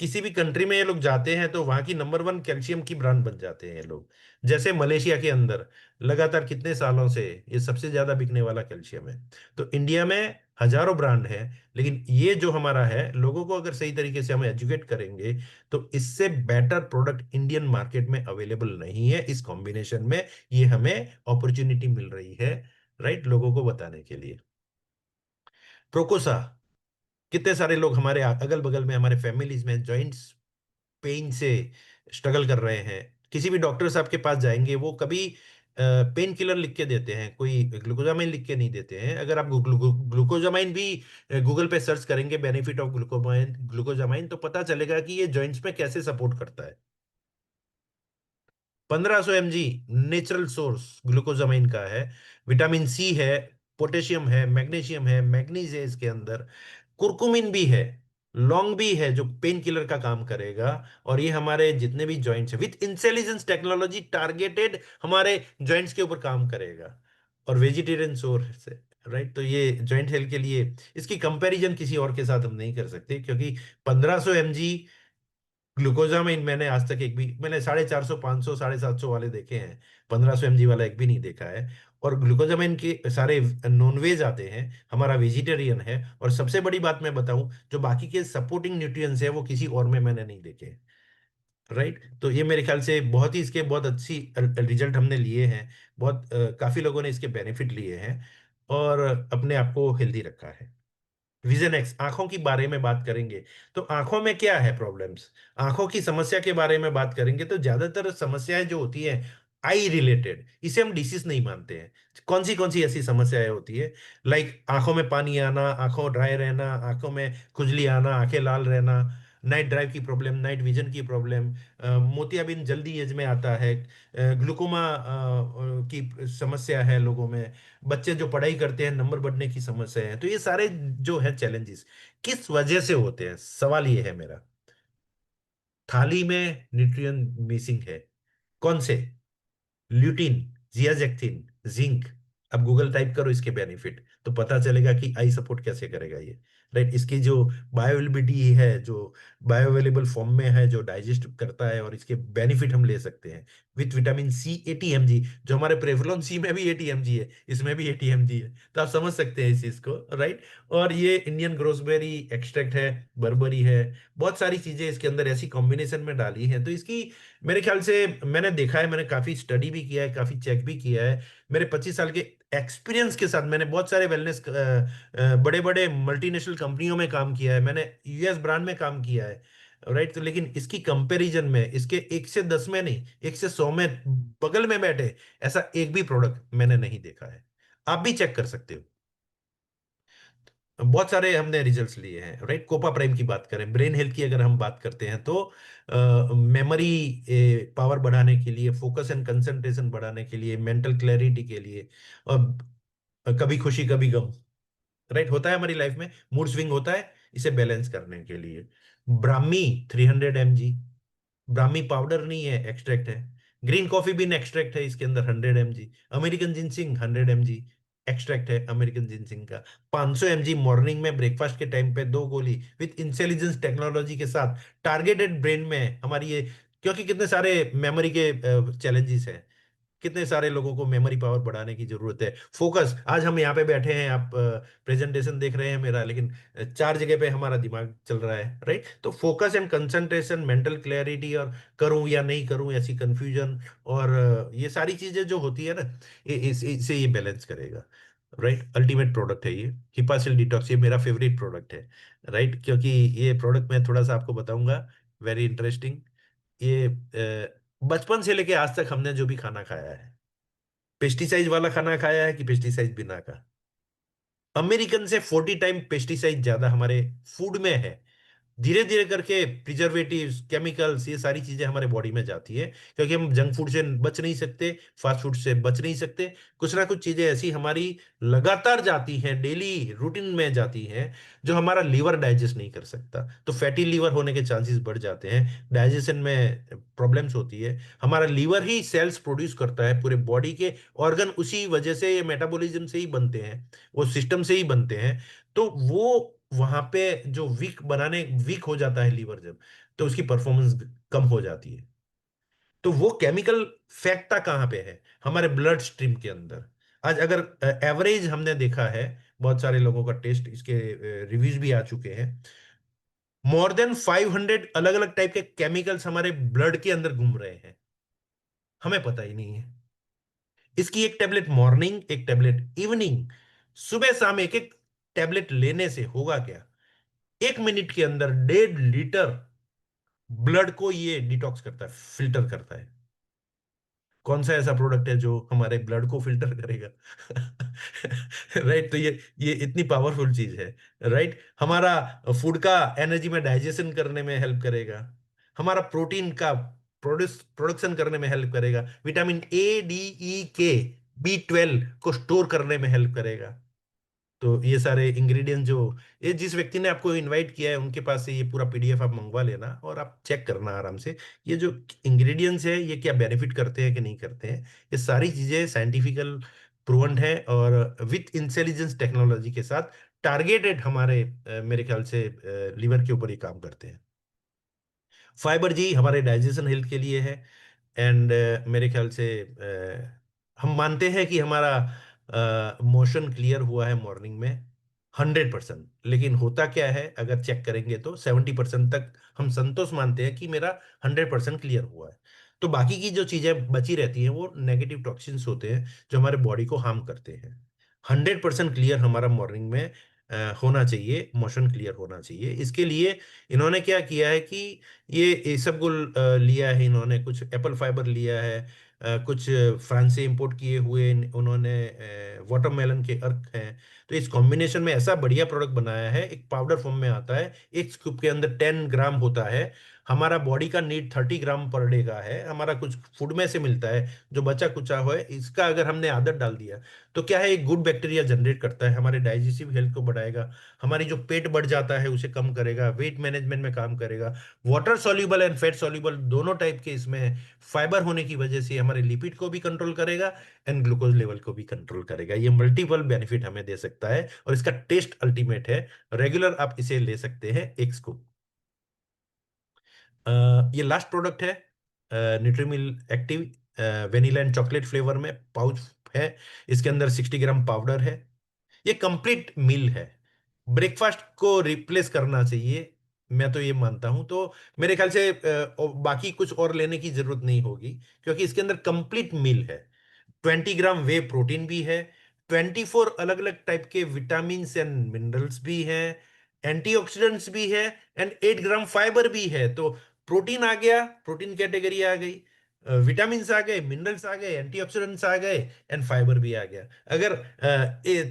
किसी भी कंट्री में ये लोग जाते हैं तो वहां की नंबर वन कैल्शियम की ब्रांड बन जाते हैं ये लोग। जैसे मलेशिया के अंदर लगातार कितने सालों से ये सबसे ज्यादा बिकने वाला कैल्शियम है। तो इंडिया में हजारों ब्रांड है, लेकिन ये जो हमारा है, लोगों को अगर सही तरीके से हम एजुकेट करेंगे तो इससे बेटर प्रोडक्ट इंडियन मार्केट में अवेलेबल नहीं है। इस कॉम्बिनेशन में ये हमें अपॉर्चुनिटी मिल रही है, राइट, लोगों को बताने के लिए। प्रोकोसा, कितने सारे लोग हमारे अगल बगल में, हमारे फैमिलीज में जॉइंट्स पेन से स्ट्रगल कर रहे हैं। किसी भी डॉक्टर साहब के पास जाएंगे, वो कभी पेन किलर लिख के देते हैं, कोई ग्लूकोजामाइन लिख के नहीं देते हैं। अगर आप ग्लूकोजामाइन भी गूगल पे सर्च करेंगे, बेनिफिट ऑफ ग्लूकोजामाइन, तो पता चलेगा कि ये जॉइंट्स में कैसे सपोर्ट करता है। 1500 mg नेचुरल सोर्स ग्लूकोजामाइन का है। विटामिन सी है, पोटेशियम है, मैग्नीशियम है, मैग्नीज है इसके अंदर, कुरकुमिन भी है, लौंग भी है जो पेन किलर का काम करेगा। और ये हमारे जितने भी जॉइंट्स है, विथ इंटेलिजेंस टेक्नोलॉजी टारगेटेड हमारे जॉइंट्स के ऊपर काम करेगा। और वेजिटेरियन सोर्स है, राइट। तो ये जॉइंट हेल्थ के लिए, इसकी कंपैरिजन किसी और के साथ हम नहीं कर सकते, क्योंकि 1500 mg ग्लूकोजामाइन मैंने आज तक एक भी, मैंने 450, 500, 750 वाले देखे हैं, 1500 mg वाला एक भी नहीं देखा है। और ग्लूकोजामाइन के सारे नॉनवेज आते हैं, हमारा वेजिटेरियन है। और सबसे बड़ी बात मैं बताऊं, जो बाकी के सपोर्टिंग न्यूट्रिएंट्स है वो किसी और में मैंने नहीं देखे, राइट। तो ये मेरे ख्याल से बहुत ही, इसके बहुत अच्छी रिजल्ट हमने लिए हैं। बहुत काफी लोगों ने इसके बेनिफिट लिए हैं और अपने आप को हेल्दी रखा है। विजन एक्स, आंखों की बारे में बात करेंगे तो आंखों में क्या है प्रॉब्लम्स, आंखों की समस्या के बारे में बात करेंगे तो ज्यादातर समस्याएं जो होती हैं आई रिलेटेड, इसे हम डिसीज नहीं मानते हैं। कौन सी ऐसी समस्याएं होती है, लाइक आंखों में पानी आना, आंखों ड्राई रहना, आंखों में खुजली आना, आंखें लाल रहना, नाइट ड्राइव की प्रॉब्लम, नाइट विजन की प्रॉब्लम, मोतियाबिंद जल्दी एज में आता है, ग्लूकोमा की समस्या है लोगों में, बच्चे जो पढ़ाई करते हैं नंबर बढ़ने की समस्या है। तो ये सारे जो है चैलेंजेस किस वजह से होते हैं, सवाल ये है मेरा। थाली में न्यूट्रिएंट मिसिंग है, कौन से, ल्यूटिन, जियाजेक्टिन, जिंक। अब गूगल टाइप करो इसके बेनिफिट तो पता चलेगा कि आई सपोर्ट कैसे करेगा ये, राइट। इसकी जो बायोअवेलेबिलिटी है, जो बायोअवेलेबल फॉर्म में है, जो डाइजेस्ट करता है, और इसके बेनिफिट हम ले सकते हैं। विथ विटामिन C 80 mg, जो हमारे प्रेवलोन सी में भी 80 mg है, इसमें भी 80 mg है। तो आप समझ सकते हैं इस चीज को, राइट। और ये इंडियन ग्रोसबेरी एक्सट्रैक्ट है, बर्बरी है, बहुत सारी चीजें इसके अंदर ऐसी कॉम्बिनेशन में डाली हैं। तो इसकी मेरे ख्याल से, मैंने देखा है, मैंने काफी स्टडी भी किया है, काफी चेक भी किया है। मेरे 25 साल के एक्सपीरियंस के साथ मैंने बहुत सारे वेलनेस बड़े बड़े मल्टीनेशनल कंपनियों में काम किया है, मैंने यूएस ब्रांड में काम किया है, राइट। तो लेकिन इसकी कंपैरिजन में, इसके 1 से 10 में नहीं, 1 से 100 में बगल में बैठे ऐसा एक भी प्रोडक्ट मैंने नहीं देखा है। आप भी चेक कर सकते हो। बहुत सारे हमने रिजल्ट्स लिए हैं, राइट। कोपा प्राइम की बात करें, ब्रेन हेल्थ की अगर हम बात करते हैं तो मेमोरी पावर बढ़ाने के लिए, फोकस एंड कंसंट्रेशन बढ़ाने के लिए, मेंटल क्लैरिटी के लिए, और कभी खुशी कभी गम, राइट, होता है हमारी लाइफ में, मूड स्विंग होता है, इसे बैलेंस करने के लिए। ब्राह्मी 300 mg, ब्राह्मी पाउडर नहीं है, एक्सट्रैक्ट है। ग्रीन कॉफी बीन एक्सट्रैक्ट है इसके अंदर 100 mg। American ginseng 100 mg, extract है अमेरिकन जिनसिंग का। 500 mg मॉर्निंग में ब्रेकफास्ट के टाइम पे 2 गोली, विथ इंटेलिजेंस टेक्नोलॉजी के साथ, टारगेटेड ब्रेन में हमारी ये, क्योंकि कितने सारे मेमोरी के चैलेंजेस हैं। कितने सारे लोगों को मेमोरी पावर बढ़ाने की जरूरत है। फोकस, आज हम यहाँ पे बैठे हैं, आप प्रेजेंटेशन देख रहे हैं मेरा, लेकिन चार जगह पे हमारा दिमाग चल रहा है, राइट? तो focus and concentration, mental clarity, और करूं या नहीं करूं ऐसी कंफ्यूजन, और ये सारी चीजें जो होती है ना, इससे ये बैलेंस करेगा, राइट? अल्टीमेट प्रोडक्ट है ये हिपासिल डिटॉक्स, ये मेरा फेवरेट प्रोडक्ट है, राइट? क्योंकि ये प्रोडक्ट मैं थोड़ा सा आपको बताऊंगा, वेरी इंटरेस्टिंग। ये बचपन से लेके आज तक हमने जो भी खाना खाया है, पेस्टिसाइड वाला खाना खाया है कि पेस्टिसाइड बिना का, अमेरिकन से 40 टाइम पेस्टिसाइड ज्यादा हमारे फूड में है। धीरे धीरे करके प्रिजर्वेटिव्स, केमिकल्स, ये सारी चीजें हमारे बॉडी में जाती है, क्योंकि हम जंक फूड से बच नहीं सकते, फास्ट फूड से बच नहीं सकते। कुछ ना कुछ चीजें ऐसी हमारी लगातार जाती हैं, डेली रूटीन में जाती हैं, जो हमारा लीवर डाइजेस्ट नहीं कर सकता, तो फैटी लीवर होने के चांसेस बढ़ जाते हैं, डाइजेशन में प्रॉब्लम्स होती है। हमारा लीवर ही सेल्स प्रोड्यूस करता है, पूरे बॉडी के ऑर्गन उसी वजह से, ये मेटाबॉलिज्म से ही बनते हैं, वो सिस्टम से ही बनते हैं। तो वो वहां पे जो वीक हो जाता है लीवर जब, तो उसकी परफॉर्मेंस कम हो जाती है। तो वो केमिकल फैक्टा कहाँ पे है? हमारे ब्लड स्ट्रीम के अंदर। आज अगर एवरेज हमने देखा है, बहुत सारे लोगों का टेस्ट, इसके रिव्यूज भी आ चुके हैं, मोर देन 500 अलग अलग टाइप के केमिकल्स हमारे ब्लड के अंदर घूम रहे हैं, हमें पता ही नहीं है। इसकी एक टेबलेट मॉर्निंग, एक टेबलेट इवनिंग, सुबह शाम एक एक टेबलेट लेने से होगा क्या? 1 मिनट के अंदर 1.5 लीटर ब्लड को ये डिटॉक्स करता है, फिल्टर करता है। कौन सा ऐसा प्रोडक्ट है जो हमारे ब्लड को फिल्टर करेगा? राइट? तो ये इतनी पावरफुल चीज है, राइट? हमारा फूड का एनर्जी में डाइजेशन करने में हेल्प करेगा, हमारा प्रोटीन का प्रोडक्शन करने में हेल्प करेगा, vitamin A, D, E, K, B12 को स्टोर करने में हेल्प करेगा। तो ये सारे इंग्रेडिएंट जो, ये जिस व्यक्ति ने आपको इनवाइट किया है उनके पास से ये पूरा पीडीएफ आप मंगवा लेना, और आप चेक करना आराम से, ये जो इंग्रेडिएंट्स है ये क्या बेनिफिट करते हैं कि नहीं करते हैं। ये सारी चीजें साइंटिफिकल प्रूवन है, और विथ इंटेलिजेंस टेक्नोलॉजी के साथ टारगेटेड हमारे मेरे ख्याल से लीवर के ऊपर ही काम करते हैं। फाइबर जी हमारे डाइजेशन हेल्थ के लिए है, एंड मेरे ख्याल से हम मानते हैं कि हमारा मोशन क्लियर हुआ है मॉर्निंग में 100%, लेकिन होता क्या है, अगर चेक करेंगे तो 70% तक हम संतोष मानते हैं कि मेरा 100% क्लियर हुआ है। तो बाकी की जो चीजें बची रहती हैं वो नेगेटिव टॉक्सिन्स होते हैं, जो हमारे बॉडी को हार्म करते हैं। 100% क्लियर हमारा मॉर्निंग में होना चाहिए, मोशन क्लियर होना चाहिए। इसके लिए इन्होंने क्या किया है कि ये इसबगोल लिया है, इन्होंने कुछ एप्पल फाइबर लिया है, कुछ फ्रांस से इंपोर्ट किए हुए उन्होंने वाटरमेलन के अर्क हैं। तो इस कॉम्बिनेशन में ऐसा बढ़िया प्रोडक्ट बनाया है, एक पाउडर फॉर्म में आता है, एक स्कूप के अंदर 10 ग्राम होता है। हमारा बॉडी का नीड 30 ग्राम पर डे का है, हमारा कुछ फूड में से मिलता है जो बचा कुचा हुआ है, इसका अगर हमने आदत डाल दिया तो क्या है, एक गुड बैक्टीरिया जनरेट करता है, हमारे डाइजेस्टिव हेल्थ को बढ़ाएगा, हमारी जो पेट बढ़ जाता है उसे कम करेगा, वेट मैनेजमेंट में काम करेगा, water soluble and fat soluble दोनों टाइप के इसमें है। फाइबर होने की वजह से हमारे लिपिड को भी कंट्रोल करेगा, एंड ग्लूकोज लेवल को भी कंट्रोल करेगा। ये मल्टीपल बेनिफिट हमें दे सकता है, और इसका टेस्ट अल्टीमेट है। रेगुलर आप इसे ले सकते हैं एक स्कूप। ये लास्ट प्रोडक्ट है, Nutrimeal active, vanilla and chocolate flavour में पाउच है। इसके अंदर 60 ग्राम पाउडर है। ये कंप्लीट मील है, ब्रेकफास्ट को रिप्लेस करना चाहिए, मैं तो ये मानता हूं। तो मेरे ख्याल से और बाकी कुछ और लेने की जरूरत नहीं होगी, क्योंकि इसके अंदर कंप्लीट मील है। 20 ग्राम वे प्रोटीन भी है, 24 अलग अलग टाइप के विटामिन एंड मिनरल्स भी हैं, एंटीऑक्सीडेंट्स भी है, एंड 8 ग्राम फाइबर भी है। तो प्रोटीन आ गया, प्रोटीन कैटेगरी आ गई, विटामिन आ गए, मिनरल्स आ गए, एंटीऑक्सीडेंट्स आ गए, एंड फाइबर भी आ गया। अगर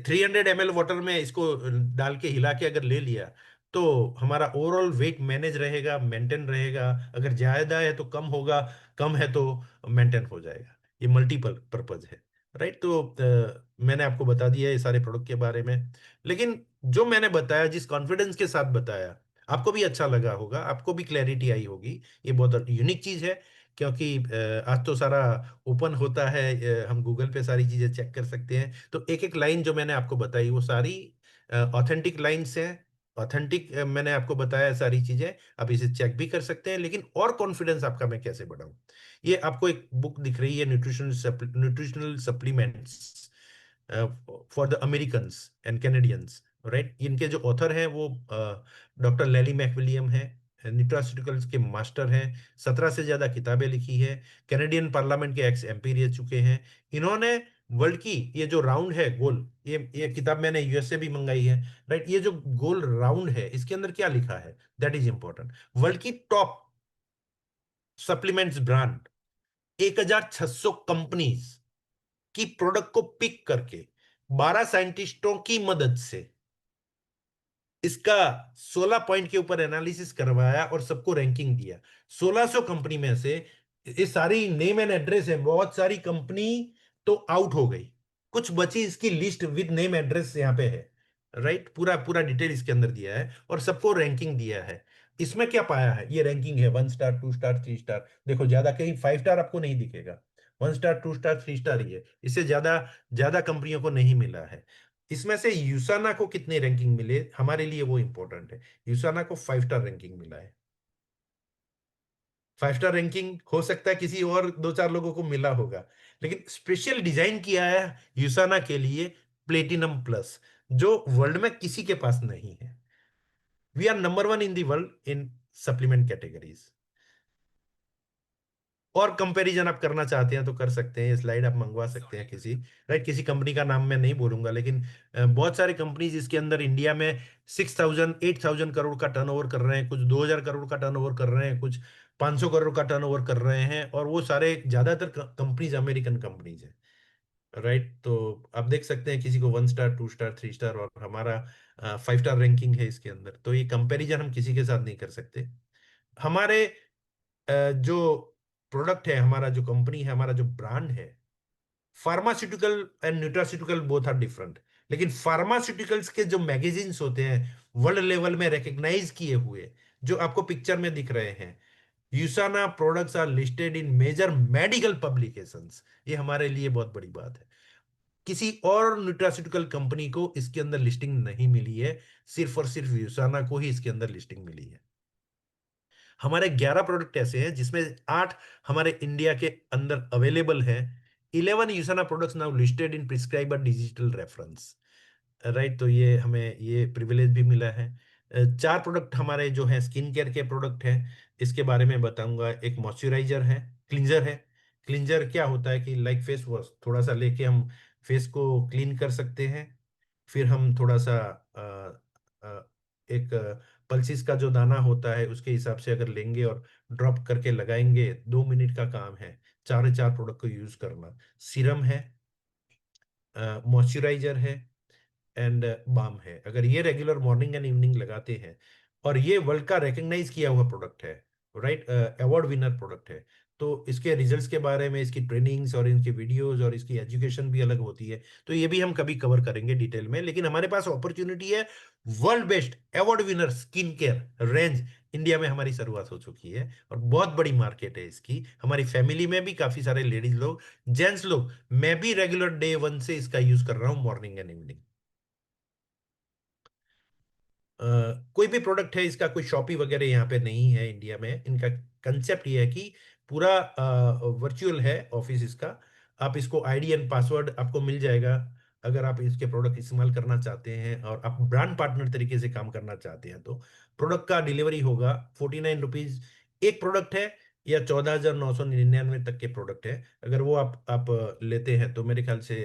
300 ml वाटर में इसको डाल के हिला के अगर ले लिया, तो हमारा ओवरऑल वेट मैनेज रहेगा, मेंटेन रहेगा। अगर ज्यादा है तो कम होगा, कम है तो मेंटेन हो जाएगा। ये मल्टीपल पर्पज है, राइट? तो मैंने आपको बता दिया ये सारे प्रोडक्ट के बारे में, लेकिन जो मैंने बताया, जिस कॉन्फिडेंस के साथ बताया, आपको भी अच्छा लगा होगा, आपको भी क्लैरिटी आई होगी। ये बहुत यूनिक चीज है, क्योंकि आज तो सारा ओपन होता है, हम गूगल पे सारी चीजें चेक कर सकते हैं। तो एक एक लाइन जो मैंने आपको बताई वो सारी ऑथेंटिक लाइंस हैं, ऑथेंटिक, मैंने आपको बताया सारी चीजें, आप इसे चेक भी कर सकते हैं। लेकिन और कॉन्फिडेंस आपका मैं कैसे बढ़ाऊं, ये आपको एक बुक दिख रही है, nutritional supplements for the Americans and Canadians, right. इनके जो ऑथर हैं वो डॉक्टर लैली मैकविलियम है, न्यूट्रास्यूटिकल्स के मास्टर हैं, 17 से ज्यादा किताबें लिखी है, कैनेडियन पार्लियामेंट के एक्स एमपी रह चुके हैं। इन्होंने वर्ल्ड की, ये जो राउंड है गोल, ये किताब मैंने यूएसए भी मंगाई है, राइट। ये जो गोल राउंड है इसके अंदर क्या लिखा है, दैट इज इंपॉर्टेंट। वर्ल्ड की टॉप सप्लीमेंट्स ब्रांड, 1600 कंपनीज की प्रोडक्ट को पिक करके 12 साइंटिस्टों की मदद से इसका 16 पॉइंट के ऊपर एनालिसिस करवाया और सबको रैंकिंग दिया। 1600 कंपनी में से ये सारी नेम एंड एड्रेस है, बहुत सारी कंपनी तो आउट हो गई, कुछ बची इसकी लिस्ट विद नेम एड्रेस यहाँ पे है, राइट। पूरा पूरा डिटेल इसके अंदर दिया है और सबको रैंकिंग दिया है। इसमें क्या पाया है, ये रैंकिंग है 1 स्टार, 2 स्टार, 3 स्टार, देखो ज्यादा कहीं 5 स्टार आपको नहीं दिखेगा, 1 स्टार, 2 स्टार, 3 स्टार ही है, इससे ज्यादा ज्यादा कंपनियों को नहीं मिला है। इसमें से यूसाना को कितने रैंकिंग मिले हमारे लिए वो इंपॉर्टेंट है। यूसाना को 5 स्टार रैंकिंग मिला है। 5 स्टार रैंकिंग हो सकता है किसी और दो चार लोगों को मिला होगा, लेकिन स्पेशल डिजाइन किया है यूसाना के लिए प्लेटिनम प्लस, जो वर्ल्ड में किसी के पास नहीं है। We are number 1 in the world in supplement categories. और कंपैरिजन आप करना चाहते हैं तो कर सकते हैं, ये स्लाइड आप मंगवा सकते हैं किसी, राइट, किसी कंपनी का नाम मैं नहीं बोलूंगा, लेकिन बहुत सारी कंपनीज इसके अंदर इंडिया में 6,000 8,000 करोड़ का टर्नओवर कर रहे हैं, कुछ 2,000 करोड़ का टर्नओवर कर रहे हैं, कुछ 500 करोड़ का टर्नओवर कर रहे हैं, और वो सारे ज्यादातर कंपनीज अमेरिकन कंपनीज हैं, राइट। तो आप देख सकते हैं किसी को 1 स्टार, 2 स्टार, 3 स्टार, और हमारा 5 स्टार रैंकिंग है इसके अंदर। तो ये कंपैरिजन हम किसी के साथ नहीं कर सकते। हमारे जो प्रोडक्ट है, हमारा जो कंपनी है, हमारा जो ब्रांड है, pharmaceutical and nutraceutical both are different. लेकिन फार्मास्यूटिकल्स के जो मैगजीन्स होते हैं वर्ल्ड लेवल में रिकग्नाइज किए हुए, जो आपको पिक्चर में दिख रहे हैं, USANA products are listed in major medical publications. ये हमारे लिए बहुत बड़ी बात है। किसी और न्यूट्रास्यूटिकल कंपनी को इसके अंदर लिस्टिंग नहीं मिली है, सिर्फ और सिर्फ यूसाना को ही इसके अंदर लिस्टिंग मिली है। हमारे 11 प्रोडक्ट ऐसे हैं जिसमें 8 हमारे इंडिया के अंदर अवेलेबल है। 11 USANA products now listed in prescriber digital reference, right. तो ये हमें ये प्रिविलेज भी मिला है। 4 प्रोडक्ट हमारे जो हैं स्किन केयर के प्रोडक्ट हैं, इसके बारे में बताऊंगा। एक मॉइस्चराइजर है, क्लींजर है। क्लींजर क्या होता है कि लाइक फेस वॉश, थोड़ा सा लेके हम फेस को क्लीन कर सकते हैं। फिर हम थोड़ा सा एक पल्सिस का जो दाना होता है उसके हिसाब से अगर लेंगे और ड्रॉप करके लगाएंगे, 2 मिनट का काम है। चार चार प्रोडक्ट को यूज करना। सीरम है, मॉइस्चराइजर है, एंड बाम है। अगर ये रेगुलर मॉर्निंग एंड इवनिंग लगाते हैं, और ये वर्ल्ड का रिकग्नाइज किया हुआ प्रोडक्ट है, राइट, अवार्ड विनर प्रोडक्ट है, तो इसके रिजल्ट्स के बारे में, इसकी ट्रेनिंग्स और इनकी वीडियोस और इसकी एजुकेशन भी अलग होती है। तो ये भी हम कभी कवर करेंगे डिटेल में। लेकिन हमारे पास अपॉर्चुनिटी है, world best award winner skin care range India में हमारी शुरुआत हो चुकी है, और बहुत बड़ी मार्केट है इसकी। हमारी फैमिली में भी काफी सारे लेडीज लोग, जेंट्स लोग, मैं भी रेगुलर डे 1 से इसका यूज कर रहा हूँ मॉर्निंग एंड इवनिंग। कोई भी प्रोडक्ट है इसका कोई शॉपी वगैरह यहाँ पे नहीं है इंडिया में। इनका कंसेप्ट ये है कि पूरा वर्चुअल है ऑफिस इसका। आप इसको आईडी एंड पासवर्ड आपको मिल जाएगा अगर आप इसके प्रोडक्ट इस्तेमाल करना चाहते हैं और आप ब्रांड पार्टनर तरीके से काम करना चाहते हैं। तो प्रोडक्ट का डिलीवरी होगा 49 रुपीज। एक प्रोडक्ट है, या 14,999 तक के प्रोडक्ट है। अगर वो आप लेते हैं तो मेरे ख्याल से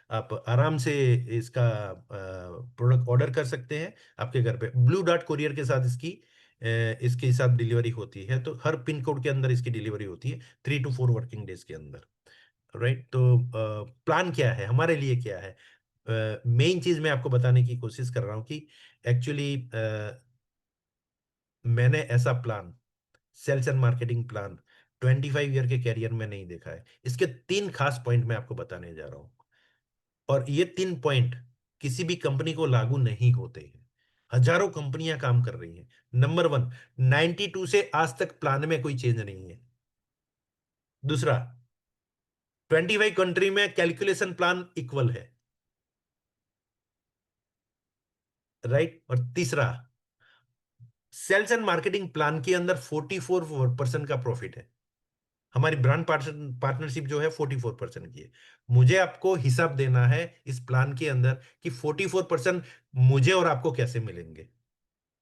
आप आराम से इसका प्रोडक्ट ऑर्डर कर सकते हैं आपके घर पे। ब्लू डार्ट कुरियर के साथ इसके साथ डिलीवरी होती है, तो हर पिन कोड के अंदर इसकी डिलीवरी होती है 3 to 4 वर्किंग डेज के अंदर, राइट। तो प्लान क्या है हमारे लिए, क्या है मेन चीज मैं आपको बताने की कोशिश कर रहा हूँ कि एक्चुअली मैंने ऐसा plan, sales and marketing plan 25 year के कैरियर में नहीं देखा है। इसके 3 खास पॉइंट मैं आपको बताने जा रहा हूँ, और ये 3 पॉइंट किसी भी कंपनी को लागू नहीं होते हैं। हजारों कंपनियां काम कर रही हैं। नंबर 1, 92 से आज तक प्लान में कोई चेंज नहीं है। दूसरा, 25 कंट्री में कैलकुलेशन प्लान इक्वल है। राइट। और तीसरा, सेल्स एंड मार्केटिंग प्लान के अंदर 44% का प्रॉफिट है। हमारी ब्रांड पार्टनरशिप जो है 44% की है। मुझे आपको हिसाब देना है इस प्लान के अंदर कि 44% मुझे और आपको कैसे मिलेंगे।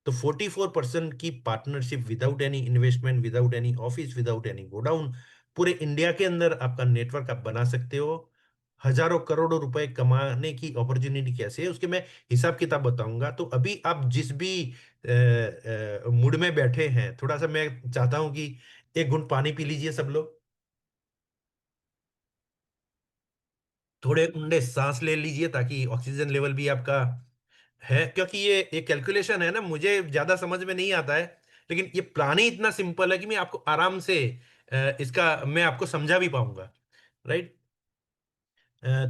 तो 44% की partnership without any investment, without any office, without any godown, पूरे इंडिया के अंदर आपका नेटवर्क आप बना सकते हो। हजारों करोड़ों रुपए कमाने की अपॉर्चुनिटी कैसे है उसके मैं हिसाब किताब बताऊंगा। तो अभी आप जिस भी मूड में बैठे हैं, थोड़ा सा मैं चाहता हूं कि एक घूंट पानी पी लीजिए सब लोग। थोड़े ऊंडे सांस ले लीजिए ताकि ऑक्सीजन लेवल भी आपका है, क्योंकि ये कैलकुलेशन है ना, मुझे ज्यादा समझ में नहीं आता है। लेकिन ये प्लान ही इतना सिंपल है कि मैं आपको आराम से इसका मैं आपको समझा भी पाऊंगा। राइट।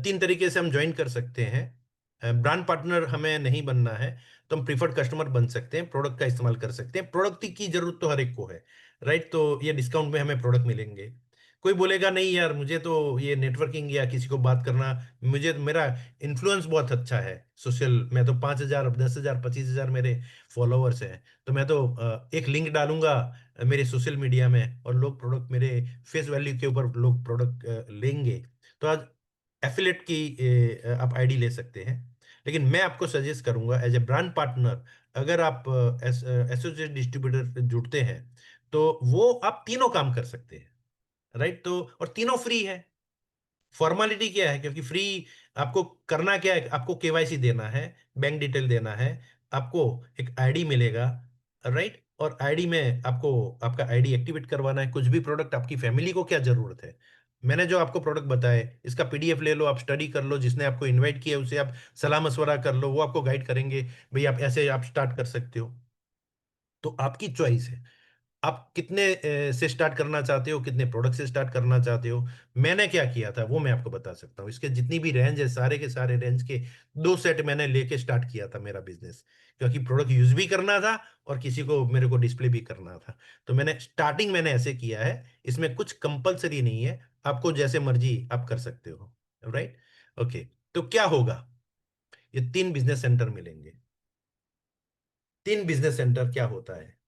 तीन तरीके से हम ज्वाइन कर सकते हैं। ब्रांड पार्टनर हमें नहीं बनना है तो हम प्रीफर्ड कस्टमर बन सकते हैं, प्रोडक्ट का इस्तेमाल कर सकते हैं। प्रोडक्ट की जरूरत तो हर एक को है। राइट। तो ये डिस्काउंट में हमें प्रोडक्ट मिलेंगे। कोई बोलेगा नहीं यार मुझे तो ये नेटवर्किंग या किसी को बात करना, मुझे मेरा इन्फ्लुएंस बहुत अच्छा है सोशल, मैं तो 5,000, 10,000, 25,000 मेरे फॉलोअर्स हैं, तो मैं तो एक लिंक डालूंगा मेरे सोशल मीडिया में और लोग प्रोडक्ट मेरे फेस वैल्यू के ऊपर लोग प्रोडक्ट लेंगे। तो आज एफिलेट की आप आईडी ले सकते हैं। लेकिन मैं आपको सजेस्ट करूंगा एज ए ब्रांड पार्टनर, अगर आप एसोसिएट डिस्ट्रीब्यूटर जुड़ते हैं तो वो आप तीनों काम कर सकते हैं। राइट। तो और तीनों फ्री है। फॉर्मेलिटी क्या है, क्योंकि फ्री, आपको करना क्या है, आपको केवाईसी देना है, बैंक डिटेल देना है, आपको एक आईडी मिलेगा। राइट। और आईडी में आपको आपका आईडी एक्टिवेट करवाना है। कुछ भी प्रोडक्ट, आपकी फैमिली को क्या जरूरत है, मैंने जो आपको प्रोडक्ट बताए इसका पीडीएफ ले लो, आप स्टडी कर लो, जिसने आपको इनवाइट किया उसे आप सलाह मशवरा कर लो, वो आपको गाइड करेंगे, भाई आप ऐसे आप स्टार्ट कर सकते हो। तो आपकी चॉइस है, आप कितने से स्टार्ट करना चाहते हो, कितने प्रोडक्ट से स्टार्ट करना चाहते हो। मैंने क्या किया था वो मैं आपको बता सकता हूँ। इसके जितनी भी रेंज है, सारे के सारे रेंज के 2 सेट मैंने लेके स्टार्ट किया था मेरा बिजनेस, क्योंकि प्रोडक्ट यूज भी करना था और किसी को मेरे को डिस्प्ले भी करना था। तो मैंने ऐसे किया है। इसमें कुछ कंपलसरी नहीं है, आपको जैसे मर्जी आप कर सकते हो। राइट। ओके। तो क्या होगा, ये 3 बिजनेस सेंटर मिलेंगे। 3 बिजनेस सेंटर क्या होता है,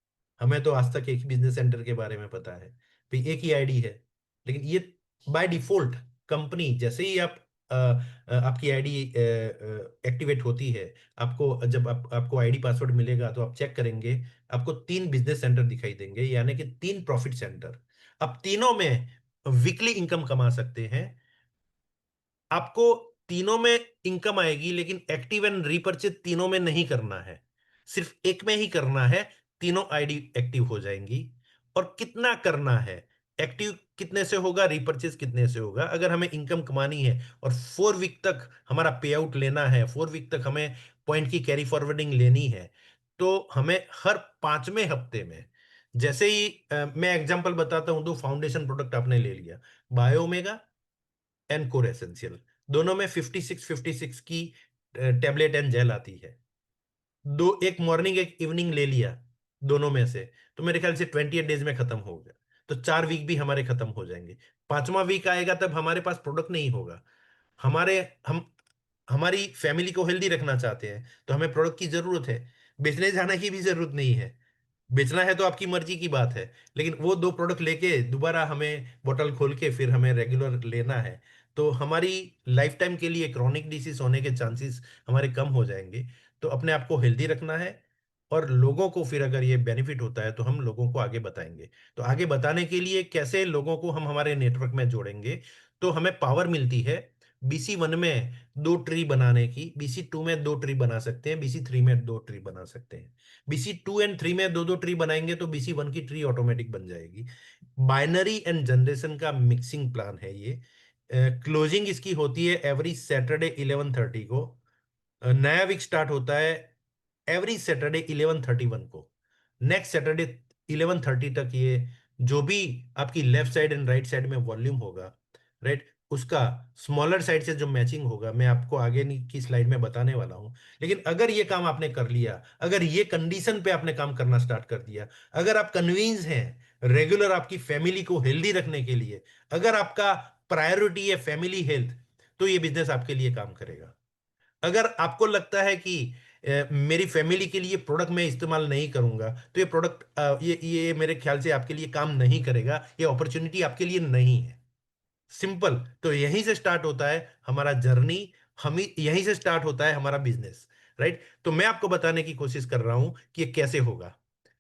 हमें तो आज तक एक ही बिजनेस सेंटर के बारे में पता है, भी एक ही आईडी है। लेकिन ये बाय डिफॉल्ट, कंपनी जैसे ही आप आपकी आईडी एक्टिवेट होती है, आपको जब आपको आईडी पासवर्ड मिलेगा तो आप चेक करेंगे, आपको 3 बिजनेस सेंटर दिखाई देंगे, यानी कि 3 प्रॉफिट सेंटर। अब तीनों में वीकली इनकम कमा सकते हैं। आपको तीनों में इनकम आएगी, लेकिन एक्टिव एंड रीपर्चेज तीनों में नहीं करना है, सिर्फ एक में ही करना है। तीनों आईडी एक्टिव हो जाएंगी। और कितना करना है, एक्टिव कितने से होगा, रीपर्चेज कितने से होगा, अगर हमें इनकम कमानी है और 4 वीक तक हमारा पे आउट लेना है, 4 वीक तक हमें पॉइंट की कैरी फॉरवर्डिंग लेनी है, तो हमें हर 5वें हफ्ते में, जैसे ही मैं एग्जांपल बताता हूं, दो फाउंडेशन प्रोडक्ट आपने ले लिया, बायोमेगा एंड कोर एसेंशियल, दोनों में 56 की टेबलेट एंड जेल आती है। दो, एक मॉर्निंग एक इवनिंग ले लिया दोनों में से, तो मेरे ख्याल से 28 डेज में खत्म हो गया। तो 4 वीक भी हमारे खत्म हो जाएंगे। 5वां वीक आएगा तब हमारे पास प्रोडक्ट नहीं होगा। हमारे हम हमारी फैमिली को हेल्दी रखना चाहते हैं तो हमें प्रोडक्ट की जरूरत है, बेचने जाने की भी जरूरत नहीं है। बेचना है तो आपकी मर्जी की बात है, लेकिन वो 2 प्रोडक्ट लेके दोबारा हमें बोतल खोल के फिर हमें रेगुलर लेना है। तो हमारी लाइफ टाइम के लिए क्रॉनिक डिसीज होने के चांसेस हमारे कम हो जाएंगे। तो अपने आप को हेल्दी रखना है। और लोगों को फिर अगर ये बेनिफिट होता है तो हम लोगों को आगे बताएंगे। तो आगे बताने के लिए कैसे लोगों को हम हमारे नेटवर्क में जोड़ेंगे, तो हमें पावर मिलती है BC1 में 2 ट्री बनाने की, BC2 में 2 ट्री बना सकते हैं, BC3 में 2 ट्री बना सकते हैं। BC2 एंड 3 में दो दो ट्री बनाएंगे तो BC1 की ट्री ऑटोमेटिक बन जाएगी। बाइनरी एंड जनरेशन का मिक्सिंग प्लान है ये। क्लोजिंग इसकी होती है एवरी सैटरडे 11:30 को। नया वीक स्टार्ट होता है एवरी सैटरडे 11:31 को। नेक्स्ट सैटरडे 11:30 तक ये जो भी आपकी left side and right side में वॉल्यूम होगा, राइट, उसका स्मॉलर साइड से जो मैचिंग होगा मैं आपको आगे की स्लाइड में बताने वाला हूं। लेकिन अगर ये काम आपने कर लिया, अगर ये कंडीशन पे आपने काम करना स्टार्ट कर दिया, अगर आप कन्विंस हैं रेगुलर आपकी फैमिली को हेल्दी रखने के लिए, अगर आपका प्रायोरिटी है फैमिली हेल्थ, तो ये बिजनेस आपके लिए काम करेगा। अगर आपको लगता है कि मेरी फैमिली के लिए प्रोडक्ट मैं इस्तेमाल नहीं करूंगा, तो ये प्रोडक्ट ये मेरे ख्याल से आपके लिए काम नहीं करेगा, ये अपॉर्चुनिटी आपके लिए नहीं है। सिंपल। तो यहीं से स्टार्ट होता है हमारा जर्नी, हम ही यहीं से स्टार्ट होता है हमारा बिजनेस। राइट। तो मैं आपको बताने की कोशिश कर रहा हूं कि ये कैसे होगा,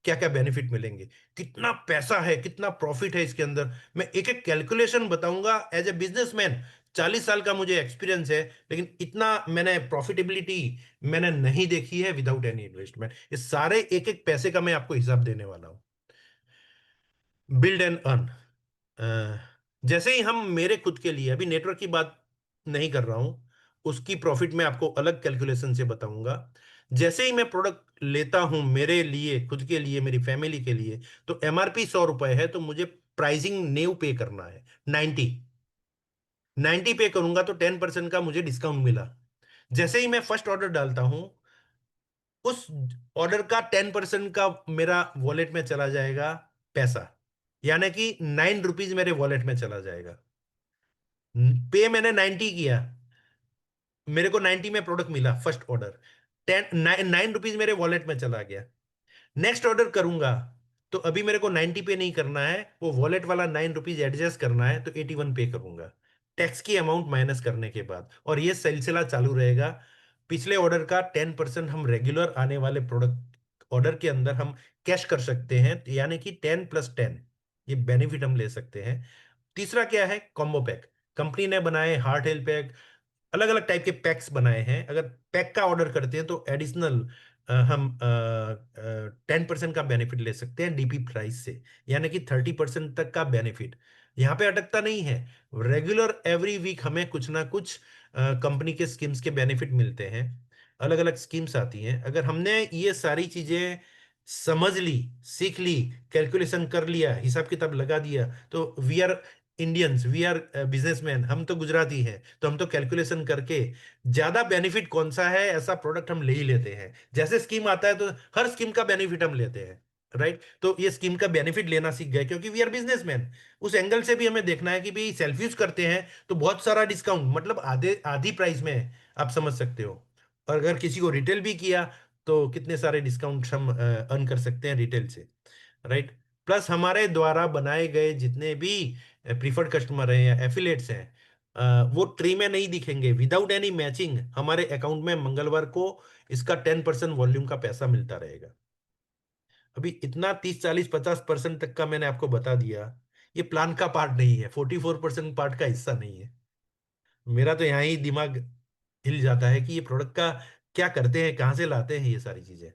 क्या क्या बेनिफिट मिलेंगे, कितना पैसा है, कितना प्रॉफिट है इसके अंदर। मैं एक एक कैलकुलेशन बताऊंगा। एज ए बिजनेसमैन 40 साल का मुझे एक्सपीरियंस है, लेकिन इतना मैंने प्रॉफिटेबिलिटी मैंने नहीं देखी है विदाउट एनी इन्वेस्टमेंट। ये सारे एक एक पैसे का मैं आपको हिसाब देने वाला हूं। Build and earn. जैसे ही हम मेरे खुद के लिए, अभी नेटवर्क की बात नहीं कर रहा हूं, उसकी प्रॉफिट मैं आपको अलग कैलकुलेशन से बताऊंगा। जैसे ही मैं प्रोडक्ट लेता हूं मेरे लिए, खुद के लिए, मेरी फैमिली के लिए, तो एमआरपी 100 रुपए है, तो मुझे प्राइसिंग न्यू पे करना है 90। 90 पे करूंगा तो 10% का मुझे डिस्काउंट मिला। जैसे ही मैं फर्स्ट ऑर्डर डालता हूं, उस ऑर्डर का 10% का मेरा वॉलेट में चला जाएगा पैसा, यानी कि 9 रुपीज मेरे वॉलेट में चला जाएगा। पे मैंने 90 किया, मेरे को 90 में प्रोडक्ट मिला फर्स्ट ऑर्डर, 9 रुपीज मेरे वॉलेट में चला गया। नेक्स्ट ऑर्डर करूंगा तो अभी मेरे को 90 पे नहीं करना है, वो वॉलेट वाला 9 रुपीज एडजस्ट करना है, तो 81 पे करूंगा टैक्स की अमाउंट माइनस करने के बाद। और ये सिलसिला चालू रहेगा। पिछले ऑर्डर का 10% हम रेगुलर आने वाले प्रोडक्ट ऑर्डर के अंदर हम कैश कर सकते हैं, यानी कि 10+10 ये बेनिफिट हम ले सकते हैं। तीसरा क्या है, कॉम्बो पैक। कंपनी ने बनाए हार्ट हेल्थ पैक, अलग अलग टाइप के पैक्स बनाए हैं। अगर पैक का ऑर्डर करते हैं तो एडिशनल हम 10% का बेनिफिट ले सकते हैं डीपी प्राइस से, यानी कि 30% तक का बेनिफिट। यहाँ पे अटकता नहीं है। रेगुलर एवरी वीक हमें कुछ ना कुछ कंपनी के स्कीम्स के बेनिफिट मिलते हैं। अलग अलग स्कीम्स आती हैं। अगर हमने ये सारी चीजें समझ ली, सीख ली, कैलकुलेशन कर लिया, हिसाब किताब लगा दिया, तो we are Indians, we are businessman, हम तो गुजराती हैं, तो हम तो कैलकुलेशन करके ज्यादा बेनिफिट कौन सा है ऐसा प्रोडक्ट हम ले ही लेते हैं। जैसे स्कीम आता है तो हर स्कीम का बेनिफिट हम लेते हैं। राइट। तो ये स्कीम का बेनिफिट लेना सीख गए, क्योंकि वी आर बिजनेसमैन। उस एंगल से भी हमें देखना है कि भाई सेल्फ यूज करते हैं तो बहुत सारा डिस्काउंट, मतलब आधे आधी प्राइस में है, आप समझ सकते हो। और अगर किसी को रिटेल भी किया तो कितने सारे डिस्काउंट हम अर्न कर सकते हैं रिटेल से। राइट। प्लस हमारे द्वारा बनाए गए जितने भी प्रीफर्ड कस्टमर हैं या एफिलेट्स हैं, वो ट्री में नहीं दिखेंगे। विदाउट एनी मैचिंग हमारे अकाउंट में मंगलवार को इसका 10% वॉल्यूम का पैसा मिलता रहेगा। अभी इतना 30 40 50% तक का मैंने आपको बता दिया। ये प्लान का पार्ट नहीं है, 44% पार्ट का हिस्सा नहीं है। मेरा तो यहाँ ही दिमाग हिल जाता है कि ये प्रोडक्ट का क्या करते हैं, कहाँ से लाते हैं, ये सारी चीजें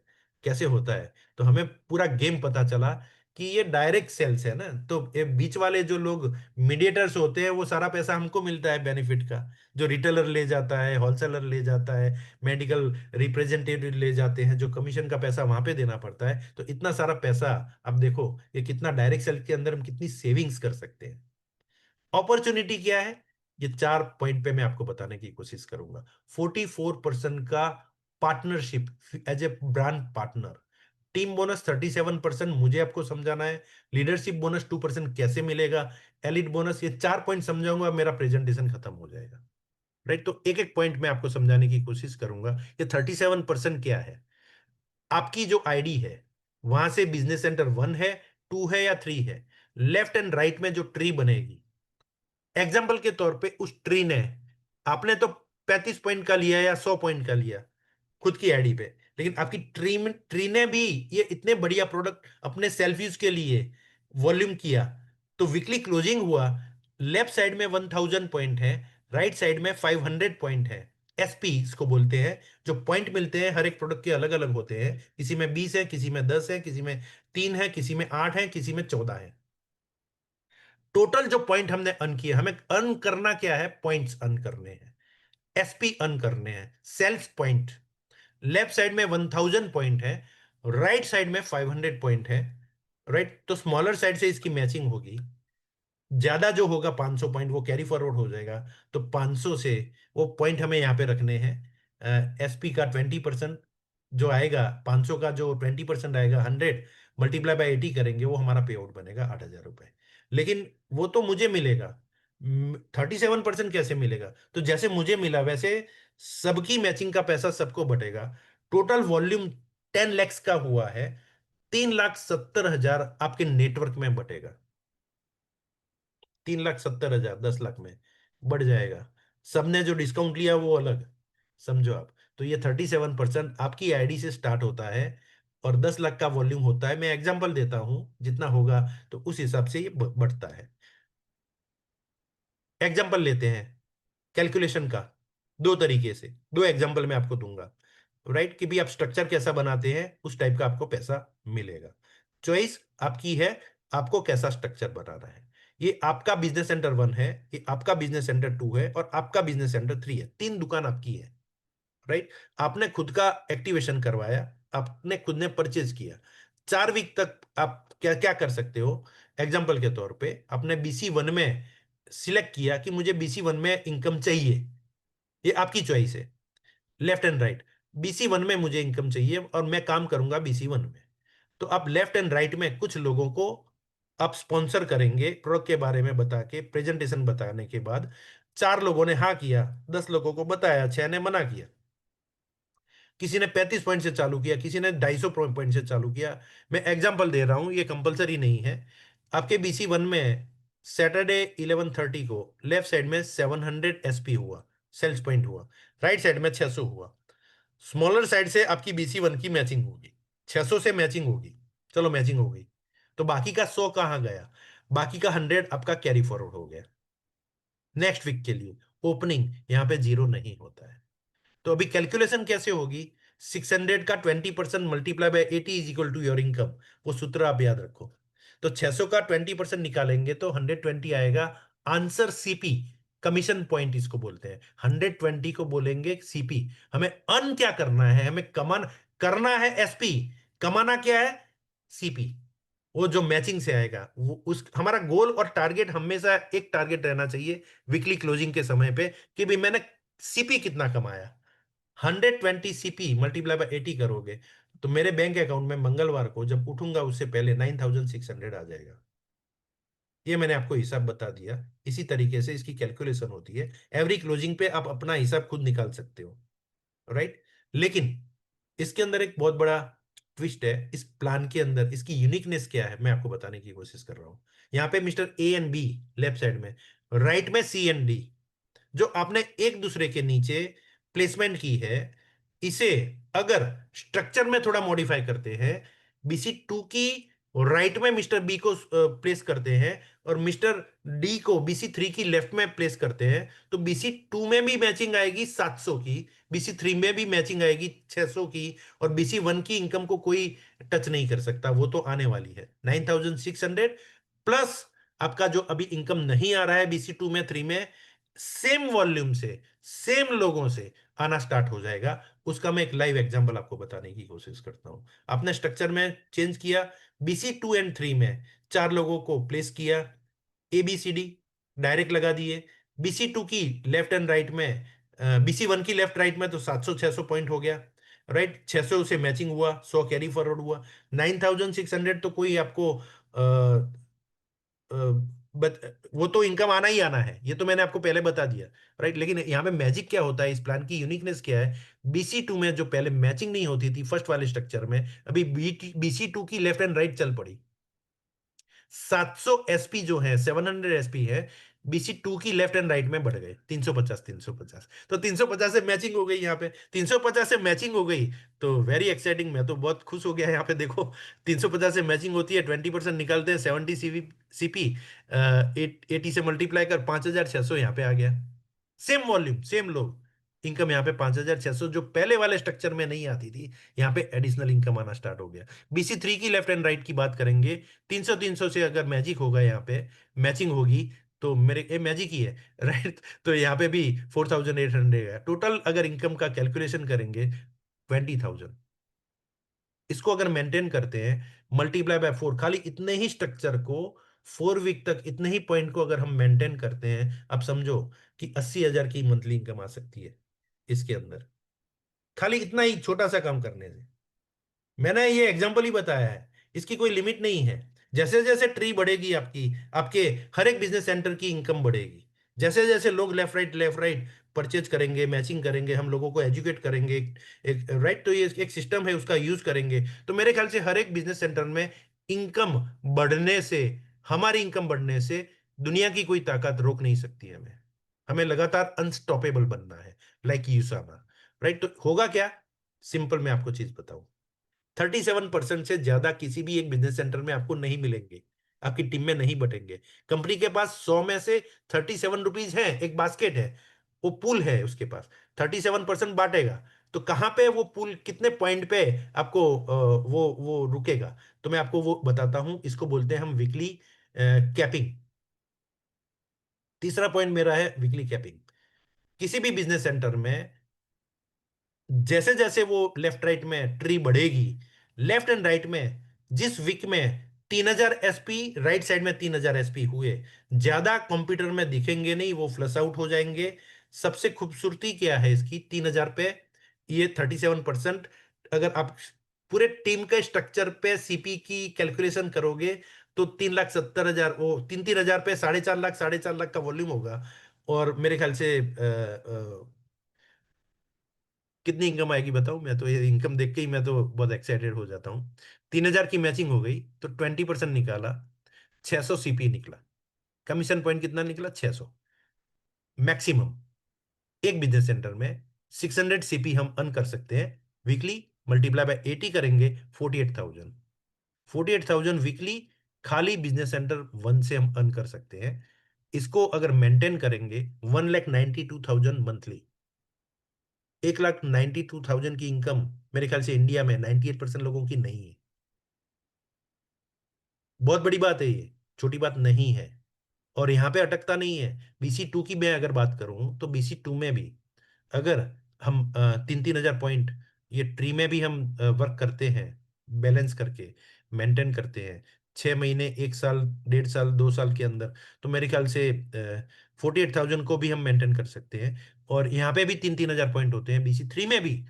कैसे होता है। तो हमें पूरा गेम पता चला कि ये डायरेक्ट सेल्स है ना, तो ये बीच वाले जो लोग मीडिएटर्स होते हैं वो सारा पैसा हमको मिलता है बेनिफिट का। जो रिटेलर ले जाता है, होलसेलर ले जाता है, मेडिकल रिप्रेजेंटेटिव ले जाते हैं, जो कमीशन का पैसा वहां पे देना पड़ता है। तो इतना सारा पैसा, अब देखो ये कितना डायरेक्ट सेल के अंदर हम कितनी सेविंग्स कर सकते हैं। अपॉर्चुनिटी क्या है, ये 4 पॉइंट पे मैं आपको बताने की कोशिश करूंगा। 44% का partnership as a brand partner. Team bonus 37% मुझे आपको समझाना है। लीडरशिप बोनस 2% कैसे मिलेगा। एलिट बोनस, ये 4 पॉइंट समझाऊंगा, मेरा प्रेजेंटेशन खत्म हो जाएगा। राइट। तो एक एक पॉइंट मैं आपको समझाने की कोशिश करूंगा। ये 37% क्या है, आपकी जो आईडी है वहां से बिजनेस सेंटर 1 है, 2 है या 3 है, लेफ्ट एंड राइट में जो ट्री बनेगी, एग्जाम्पल के तौर पे उस ट्री ने, आपने तो 35 पॉइंट का लिया या 100 पॉइंट का लिया खुद की आईडी पे, लेकिन आपकी ट्री ने भी ये इतने बढ़िया प्रोडक्ट अपने सेल्फ यूज के लिए वॉल्यूम किया, तो वीकली क्लोजिंग हुआ। लेफ्ट साइड में 1000 पॉइंट है, राइट साइड में 500 पॉइंट है। एसपी इसको बोलते हैं। जो पॉइंट मिलते हैं हर एक प्रोडक्ट के अलग अलग होते हैं, किसी में 20 है, किसी में 10 है, किसी में 3 है, किसी में 8 है, किसी में 14 है। टोटल जो पॉइंट हमने अर्न किए, हमें अर्न करना क्या है, पॉइंट्स अर्न करने हैं, एसपी अर्न करने हैं, सेल्स पॉइंट। लेफ्ट साइड में 1000 पॉइंट है, राइट साइड में 500 पॉइंट है। राइट। तो स्मॉलर साइड से इसकी मैचिंग होगी। ज्यादा जो होगा 500 पॉइंट वो कैरी फॉरवर्ड हो जाएगा। तो 500 से वो पॉइंट हमें यहाँ पे रखने हैं। एसपी का 20% जो आएगा, 500 का जो 20% आएगा, 100 × 80 करेंगे, वो हमारा पे आउट बनेगा 8,000 रुपए। लेकिन वो तो मुझे मिलेगा, 37% कैसे मिलेगा, तो जैसे मुझे मिला वैसे सबकी मैचिंग का पैसा सबको बटेगा। टोटल वॉल्यूम 10 lakhs का हुआ है, 3,70,000 आपके नेटवर्क में बटेगा। 3,70,000 10 लाख में बढ़ जाएगा। सबने जो डिस्काउंट लिया वो अलग, समझो आप। तो ये 37% आपकी आईडी से स्टार्ट होता है, और 10 लाख का वॉल्यूम होता है। मैं एग्जांपल देता हूं, जितना होगा तो उस हिसाब से ये बढ़ता है। एग्जांपल लेते हैं कैलकुलेशन का, दो तरीके से, दो एग्जांपल मैं आपको दूंगा। राइट, कि भी आप स्ट्रक्चर कैसा बनाते हैं उस टाइप का आपको पैसा मिलेगा। चॉइस आपकी है, आपको कैसा स्ट्रक्चर बनाना है। ये आपका बिजनेस सेंटर 1 है, ये आपका बिजनेस सेंटर 2 है, और आपका बिजनेस सेंटर 3 है। तीन दुकान आपकी है। राइट, आपने खुद का एक्टिवेशन करवाया, आपने खुद ने परचेज किया। 4 वीक तक आप क्या क्या कर सकते हो। एग्जाम्पल के तौर पे आपने BC1 में सिलेक्ट किया कि मुझे BC1 में इनकम चाहिए, ये आपकी चॉइस है, लेफ्ट एंड राइट। BC1 में मुझे इनकम चाहिए और मैं काम करूंगा BC1 में। तो आप लेफ्ट एंड राइट में कुछ लोगों को आप स्पॉन्सर करेंगे, प्रोडक्ट के बारे में बता के, प्रेजेंटेशन बताने के बाद। 4 लोगों ने हाँ किया, 10 लोगों को बताया, 6 ने मना किया। किसी ने 35 पॉइंट से चालू किया, किसी ने 250 पॉइंट से चालू किया। मैं एग्जाम्पल दे रहा हूं, ये कंपलसरी नहीं है। आपके BC1 में सैटरडे 11:30 को लेफ्ट साइड में 700 SP हुआ, सेल्स पॉइंट हुआ। राइट साइड में 600 हुआ। स्मॉलर साइड से आपकी BC1 की मैचिंग होगी, 600 से मैचिंग होगी। चलो मैचिंग हो गई, तो बाकी का 100 कहाँ गया? बाकी का 100 आपका कैरी फॉरवर्ड हो गया नेक्स्ट वीक के लिए। ओपनिंग यहाँ पे जीरो नहीं होता है। तो अभी कैलकुलेशन कैसे होगी? 600 का 20% multiply by 80 is equal to your income. वो सूत्र आप याद रखो। तो 600 का 20% निकालेंगे तो 120 आएगा। आंसर CP, कमीशन पॉइंट इसको बोलते हैं। 120 को बोलेंगे CP। हमें अर्न क्या करना है? हमें कमान करना है SP, कमाना क्या है? CP। वो जो मैचिंग से आएगा, वो उस हमारा गोल और टारगेट हमेशा एक टारगेट रहना चाहिए वीकली क्लोजिंग के समय पे, कि भाई मैंने CP कितना कमाया। 120 CP मल्टीप्लाई बाय 80 करोगे तो मेरे बैंक अकाउंट में मंगलवार को जब उठूंगा उससे पहले 9,600 आ जाएगा। ये मैंने आपको हिसाब बता दिया। इसी तरीके से इसकी कैलकुलेशन होती है। एवरी क्लोजिंग पे आप अपना हिसाब खुद निकाल सकते हो। राइट। लेकिन इसके अंदर एक बहुत बड़ा ट्विस्ट है। इस प्लान के अंदर इसकी यूनिकनेस क्या है, मैं आपको बताने की कोशिश कर रहा हूं। यहाँ पे mister A and B left side में, राइट में C एंड D, जो आपने एक दूसरे के नीचे प्लेसमेंट की है, इसे अगर स्ट्रक्चर में थोड़ा मॉडिफाई करते हैं, BC2 की राइट में मिस्टर B को प्लेस करते हैं, और मिस्टर D को BC3 की लेफ्ट में प्लेस करते हैं, तो BC2 में भी मैचिंग आएगी 700 की, BC3 में भी मैचिंग आएगी 600 की, और BC1 की इनकम को कोई टच नहीं कर सकता। वो तो आने वाली है 9,600 प्लस आपका जो अभी इनकम नहीं आ रहा है BC2 में 3 में, सेम वॉल्यूम से, सेम लोगों से आना स्टार्ट हो जाएगा। उसका मैं एक लाइव एग्जांपल आपको बताने की कोशिश करता हूं। आपने स्ट्रक्चर में चेंज किया, BC2 एंड 3 में 4 लोगों को प्लेस किया, ABCD डायरेक्ट लगा दिए। BC2 की लेफ्ट एंड राइट में, BC1 की लेफ्ट राइट में तो 700 600 पॉइंट हो गया। राइट, 600 से मैचिंग हुआ, 100 कैरी फॉरवर्ड हुआ। 9,600 तो कोई आपको बट वो तो इनकम आना ही आना है, ये तो मैंने आपको पहले बता दिया। राइट, लेकिन यहाँ पे मैजिक क्या होता है, इस प्लान की यूनिकनेस क्या है? BC2 में जो पहले मैचिंग नहीं होती थी फर्स्ट वाले स्ट्रक्चर में, अभी BC2 की लेफ्ट एंड राइट चल पड़ी। 700 SP जो है, 700 SP है, BC2 की लेफ्ट एंड राइट में बढ़ गए 350 350। तो 350 से मैचिंग हो गई, यहाँ पे 350 से मैचिंग हो गई। तो वेरी एक्साइटिंग, मैं तो बहुत खुश हो गया यहाँ पे। देखो 350 से मैचिंग होती है, 20% निकालते हैं, 70 CP, 80 से मल्टीप्लाई कर 5,600 यहाँ पे आ गया। सेम वॉल्यूम, सेम लोग, इनकम यहाँ पे 5,600 जो पहले वाले स्ट्रक्चर में नहीं आती थी, यहाँ पे एडिशनल इनकम आना स्टार्ट हो गया। BC3 की लेफ्ट एंड राइट की बात करेंगे, 300 300 से अगर मैजिक होगा, यहाँ पे मैचिंग होगी, तो मेरे ये मैजिक ही है। राइट, तो यहाँ पे भी 4,800 है टोटल। अगर इनकम का कैलकुलेशन करेंगे 20,000, इसको अगर मेंटेन करते हैं मल्टीप्लाई बाय 4, खाली इतने ही स्ट्रक्चर को 4 वीक तक, इतने ही पॉइंट को अगर हम मेंटेन करते हैं, आप समझो कि 80,000 की मंथली इनकम आ सकती है इसके अंदर, खाली इतना ही छोटा सा काम करने से। मैंने ये एग्जांपल ही बताया है, इसकी कोई लिमिट नहीं है। जैसे जैसे ट्री बढ़ेगी आपकी, आपके हर एक बिजनेस सेंटर की इनकम बढ़ेगी। जैसे जैसे लोग लेफ्ट राइट परचेज करेंगे, मैचिंग करेंगे, हम लोगों को एजुकेट करेंगे, एक राइट, तो ये एक सिस्टम है, उसका यूज करेंगे, तो मेरे ख्याल से हर एक बिजनेस सेंटर में इनकम बढ़ने से, हमारी इनकम बढ़ने से दुनिया की कोई ताकत रोक नहीं सकती है हमें। हमें लगातार अनस्टॉपेबल बनना है, लाइक यूसामा। राइट, तो होगा क्या? सिंपल, मैं आपको चीज बताऊं। 37% से ज्यादा किसी भी एक बिजनेस सेंटर में आपको नहीं मिलेंगे, आपकी टीम में नहीं बटेंगे। कंपनी के पास 100 में से 37 रुपीज है, एक बास्केट है, वो पूल है उसके पास, 37% बांटेगा। तो कहां पे वो पूल, कितने पॉइंट पे आपको वो रुकेगा? तो मैं आपको वो बताता हूं, इसको बोलते हैं हम वीकली कैपिंग। तीसरा पॉइंट मेरा है वीकली कैपिंग। किसी भी बिजनेस सेंटर में जैसे जैसे वो लेफ्ट राइट में ट्री बढ़ेगी, लेफ्ट एंड राइट में, जिस वीक में 3000 एसपी, राइट साइड में 3000 एसपी हुए, ज्यादा कंप्यूटर में दिखेंगे नहीं, वो फ्लश आउट हो जाएंगे। सबसे खूबसूरती क्या है इसकी? 3000 पे ये 37%। अगर आप पूरे टीम के स्ट्रक्चर पे सीपी की कैलकुलेशन करोगे, तो 3,70,000, वो 3-3 हजार पे 4.5 लाख, 4.5 लाख का वॉल्यूम होगा। और मेरे ख्याल से कितनी इनकम आएगी बताओ? मैं तो ये इनकम देख के ही मैं तो बहुत एक्साइटेड हो जाता हूँ। 3,000 की मैचिंग हो गई तो 20% निकाला, 600 सीपी निकला। कमीशन पॉइंट कितना निकला? 600 मैक्सिमम। एक बिजनेस सेंटर में 600 सीपी हम अर्न कर सकते हैं वीकली। मल्टीप्लाई बाय 80 करेंगे, 48,000। 48,000 वीकली खाली बिजनेस सेंटर वन से हम अर्न कर सकते हैं। इसको अगर मेंटेन करेंगे, 1,92,000 मंथली, 1,92,000 की इनकम मेरे ख्याल से इंडिया में 98% लोगों की नहीं है। बहुत बड़ी बात है ये, छोटी बात नहीं है। और यहाँ पे अटकता नहीं है। BC2 की मैं अगर बात करूं, तो BC2 में भी अगर हम 3-3 हजार पॉइंट ये ट्री में भी हम वर्क करते हैं, बैलेंस करके मेंटेन करते हैं, 6 महीने, 1 साल, 1.5 साल, 2 साल के अंदर, तो मेरे ख्याल से 48,000 को भी हम मेंटेन कर सकते हैं। और यहाँ पे भी 3-3 हजार पॉइंट होते हैं, BC3 में भी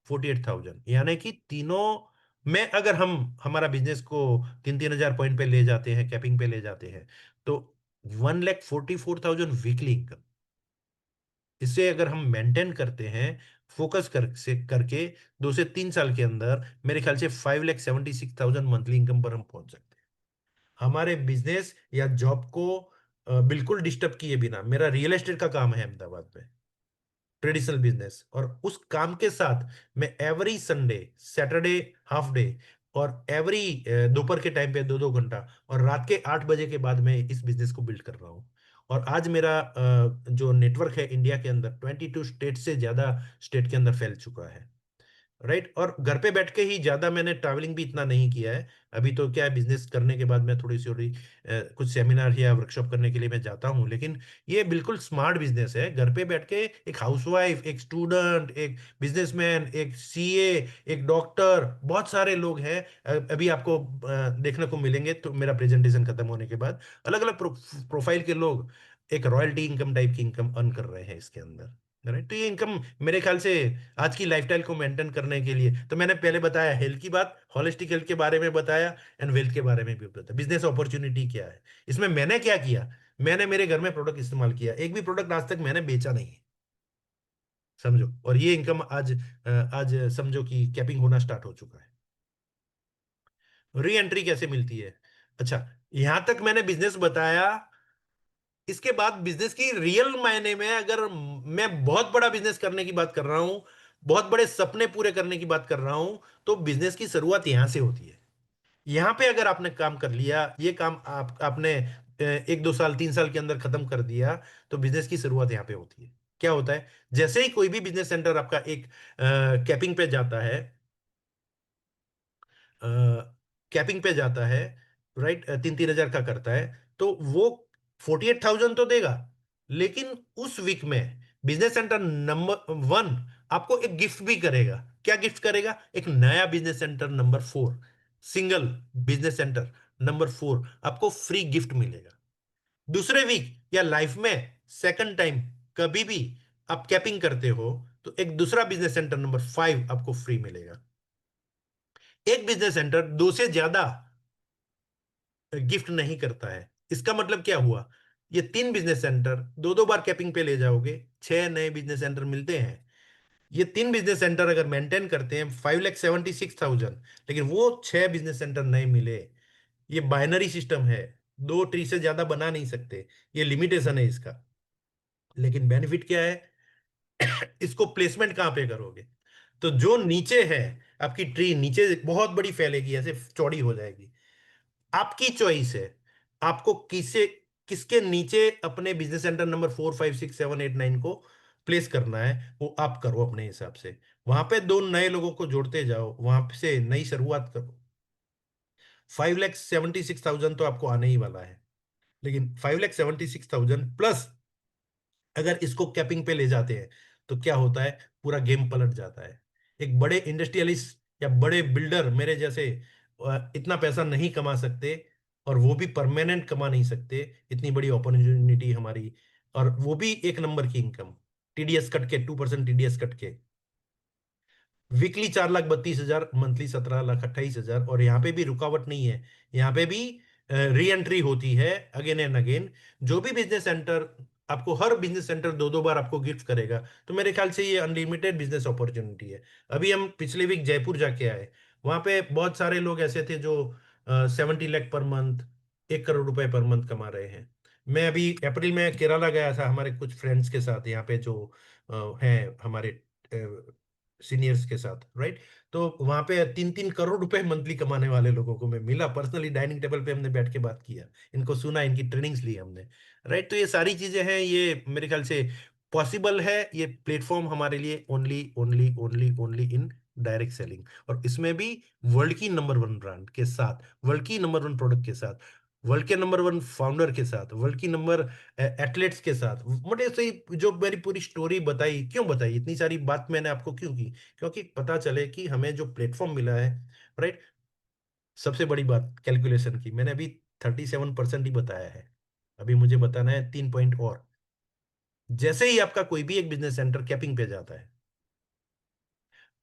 48,000, यानी कि तीनों में अगर हम हमारा बिजनेस को 3-3 हजार पॉइंट पे ले जाते हैं, कैपिंग पे ले जाते हैं, तो 1,44,000 वीकली इनकम। इसे अगर हम मेंटेन करते हैं, फोकस करके 2 से 3 साल के अंदर, मेरे ख्याल से 5,76,000 मंथली इनकम पर हम पहुंच सकते हैं। हमारे बिजनेस या जॉब को बिल्कुल डिस्टर्ब किए बिना। मेरा रियल एस्टेट का काम है अहमदाबाद में, ट्रेडिशनल बिजनेस, और उस काम के साथ मैं every Sunday, Saturday half day, और एवरी दोपहर के टाइम पे 2-2 घंटा, और रात के 8 बजे के बाद मैं इस बिजनेस को बिल्ड कर रहा हूँ। और आज मेरा जो नेटवर्क है इंडिया के अंदर 22 स्टेट से ज्यादा स्टेट के अंदर फैल चुका है। राइट, और घर पे बैठ के ही ज्यादा मैंने ट्रैवलिंग भी इतना नहीं किया है। अभी तो क्या है, बिजनेस करने के बाद मैं थोड़ी कुछ सेमिनार या वर्कशॉप करने के लिए मैं जाता हूँ, लेकिन ये बिल्कुल स्मार्ट बिजनेस है। घर पे बैठ के एक हाउसवाइफ, एक स्टूडेंट, एक बिजनेसमैन, एक सीए, एक डॉक्टर, बहुत सारे लोग हैं। अभी आपको देखने को मिलेंगे तो मेरा प्रेजेंटेशन खत्म होने के बाद, अलग अलग प्रोफाइल के लोग एक रॉयल्टी इनकम टाइप की इनकम अर्न कर रहे हैं इसके अंदर। राइट, तो ये इनकम मेरे ख्याल से आज की लाइफस्टाइल को मेंटेन करने के लिए, तो मैंने पहले बताया हेल्थ की बात, होलिस्टिक हेल्थ के बारे में बताया, एंड वेल्थ के बारे में भी बताया। बिजनेस अपॉर्चुनिटी क्या है, इसमें मैंने क्या किया? मैंने मेरे घर में प्रोडक्ट इस्तेमाल किया, एक भी प्रोडक्ट आज तक मैंने बेचा नहीं है, समझो। और ये इनकम आज समझो कि कैपिंग होना स्टार्ट हो चुका है। री एंट्री कैसे मिलती है? अच्छा, यहां तक मैंने बिजनेस बताया। इसके बाद बिजनेस की रियल मायने में अगर मैं बहुत बड़ा बिजनेस करने की बात कर रहा हूं, बहुत बड़े सपने पूरे करने की बात कर रहा हूं, तो बिजनेस की शुरुआत यहां से होती है। यहां पे अगर आपने काम कर लिया, ये काम आपने 1-2 साल 3 साल के अंदर खत्म कर दिया, तो बिजनेस की शुरुआत यहां पे होती है। क्या होता है? जैसे ही कोई भी बिजनेस सेंटर आपका एक कैपिंग पे जाता है, कैपिंग पे जाता है, राइट, 3-3 हजार का करता है, तो वो 48,000 तो देगा, लेकिन उस वीक में बिजनेस सेंटर नंबर 1 आपको एक गिफ्ट भी करेगा। क्या गिफ्ट करेगा? एक नया business centre number 4, single business centre number 4 आपको फ्री गिफ्ट मिलेगा। दूसरे वीक या लाइफ में सेकंड टाइम कभी भी आप कैपिंग करते हो, तो एक दूसरा बिजनेस सेंटर नंबर 5 आपको फ्री मिलेगा। एक बिजनेस सेंटर 2 से ज्यादा गिफ्ट नहीं करता है। इसका मतलब क्या हुआ? ये 3 बिजनेस सेंटर दो दो बार कैपिंग पे ले जाओगे, 6 नए बिजनेस सेंटर मिलते हैं। ये 3 बिजनेस सेंटर अगर मेंटेन करते हैं 5,76,000, लेकिन वो 6 बिजनेस सेंटर नए मिले। ये बाइनरी सिस्टम है, 2 ट्री से ज्यादा बना नहीं सकते, ये लिमिटेशन है इसका। लेकिन बेनिफिट क्या है? इसको प्लेसमेंट कहाँ पे करोगे? तो जो नीचे है, आपकी ट्री नीचे बहुत बड़ी फैलेगी, ऐसे चौड़ी हो जाएगी। आपकी चॉइस है, आपको किसके नीचे अपने बिजनेस सेंटर नंबर 4, 5, 6, 7, 8, 9 को प्लेस करना है, वो आप करो अपने हिसाब से। वहां पे दो नए लोगों को जोड़ते जाओ, वहां से नई शुरुआत करो। 5,76,000 तो आपको आने ही वाला है, लेकिन 5,76,000 प्लस अगर इसको कैपिंग पे ले जाते हैं, तो क्या होता है? पूरा गेम पलट जाता है। एक बड़े इंडस्ट्रियलिस्ट या बड़े बिल्डर मेरे जैसे इतना पैसा नहीं कमा सकते, और वो भी परमानेंट कमा नहीं सकते, इतनी बड़ी अपॉर्चुनिटी हमारी। और वो भी एक नंबर की इनकम, टीडीएस कट के, 2% टीडीएस कट के। Weekly 4,32,000, monthly 17,28,000। और यहाँ पे भी रुकावट नहीं है, यहाँ पे भी री एंट्री होती है अगेन एंड अगेन। जो भी बिजनेस सेंटर आपको, हर बिजनेस सेंटर दो दो बार आपको गिफ्ट करेगा, तो मेरे ख्याल से ये अनलिमिटेड बिजनेस अपॉर्चुनिटी है। अभी हम पिछले वीक जयपुर जाके आए, वहां पे बहुत सारे लोग ऐसे थे जो 70 लाख पर मंथ, 1 करोड़ रुपए पर मंथ कमा रहे हैं। मैं अभी अप्रैल में केरला गया था हमारे कुछ फ्रेंड्स के साथ, यहाँ पे जो हैं हमारे सीनियर्स के साथ, राइट। तो वहां पे 3-3 करोड़ रुपए मंथली कमाने वाले लोगों को मैं मिला पर्सनली, डाइनिंग टेबल पे हमने बैठ के बात किया, इनको सुना, इनकी ट्रेनिंग्स ली हमने, राइट। तो ये सारी चीजें हैं, ये मेरे ख्याल से पॉसिबल है। ये प्लेटफॉर्म हमारे लिए only only only only in direct selling, और इसमें भी वर्ल्ड की नंबर 1 ब्रांड के साथ, वर्ल्ड की नंबर 1 प्रोडक्ट के साथ, वर्ल्ड के नंबर 1 फाउंडर के साथ, वर्ल्ड की नंबर एथलेट्स के साथ। मुझे से जो मेरी पूरी स्टोरी बताई, क्यों बताई, इतनी सारी बात मैंने आपको क्यों की? क्योंकि पता चले कि हमें जो प्लेटफॉर्म मिला है, राइट। सबसे बड़ी बात कैलकुलेशन की, मैंने अभी 37% ही बताया है, अभी मुझे बताना है 3 पॉइंट और। जैसे ही आपका कोई भी एक बिजनेस सेंटर कैपिंग पे जाता है,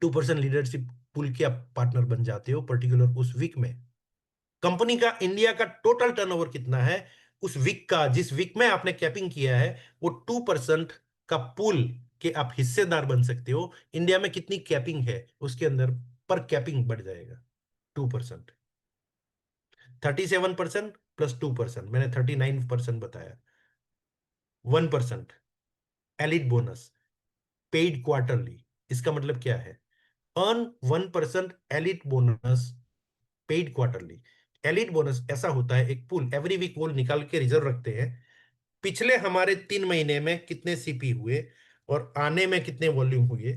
2% लीडरशिप पुल के आप पार्टनर बन जाते हो पर्टिकुलर उस वीक में। कंपनी का इंडिया का टोटल टर्नओवर कितना है, उस वीक का, जिस वीक में आपने कैपिंग किया है, वो 2% का पुल के आप हिस्सेदार बन सकते हो। इंडिया में कितनी कैपिंग है उसके अंदर, पर कैपिंग बढ़ जाएगा 2%। 37% प्लस 2%, मैंने 39% बताया। 1% एलिट बोनस, पेड क्वार्टरली। इसका मतलब क्या है? Earn 1% elite bonus paid quarterly. Elite bonus ऐसा होता है, एक पूल एवरी वीक वो निकाल के रिजर्व रखते हैं, पिछले हमारे 3 महीने में कितने सीपी हुए, और आने में कितने वॉल्यूम हुए,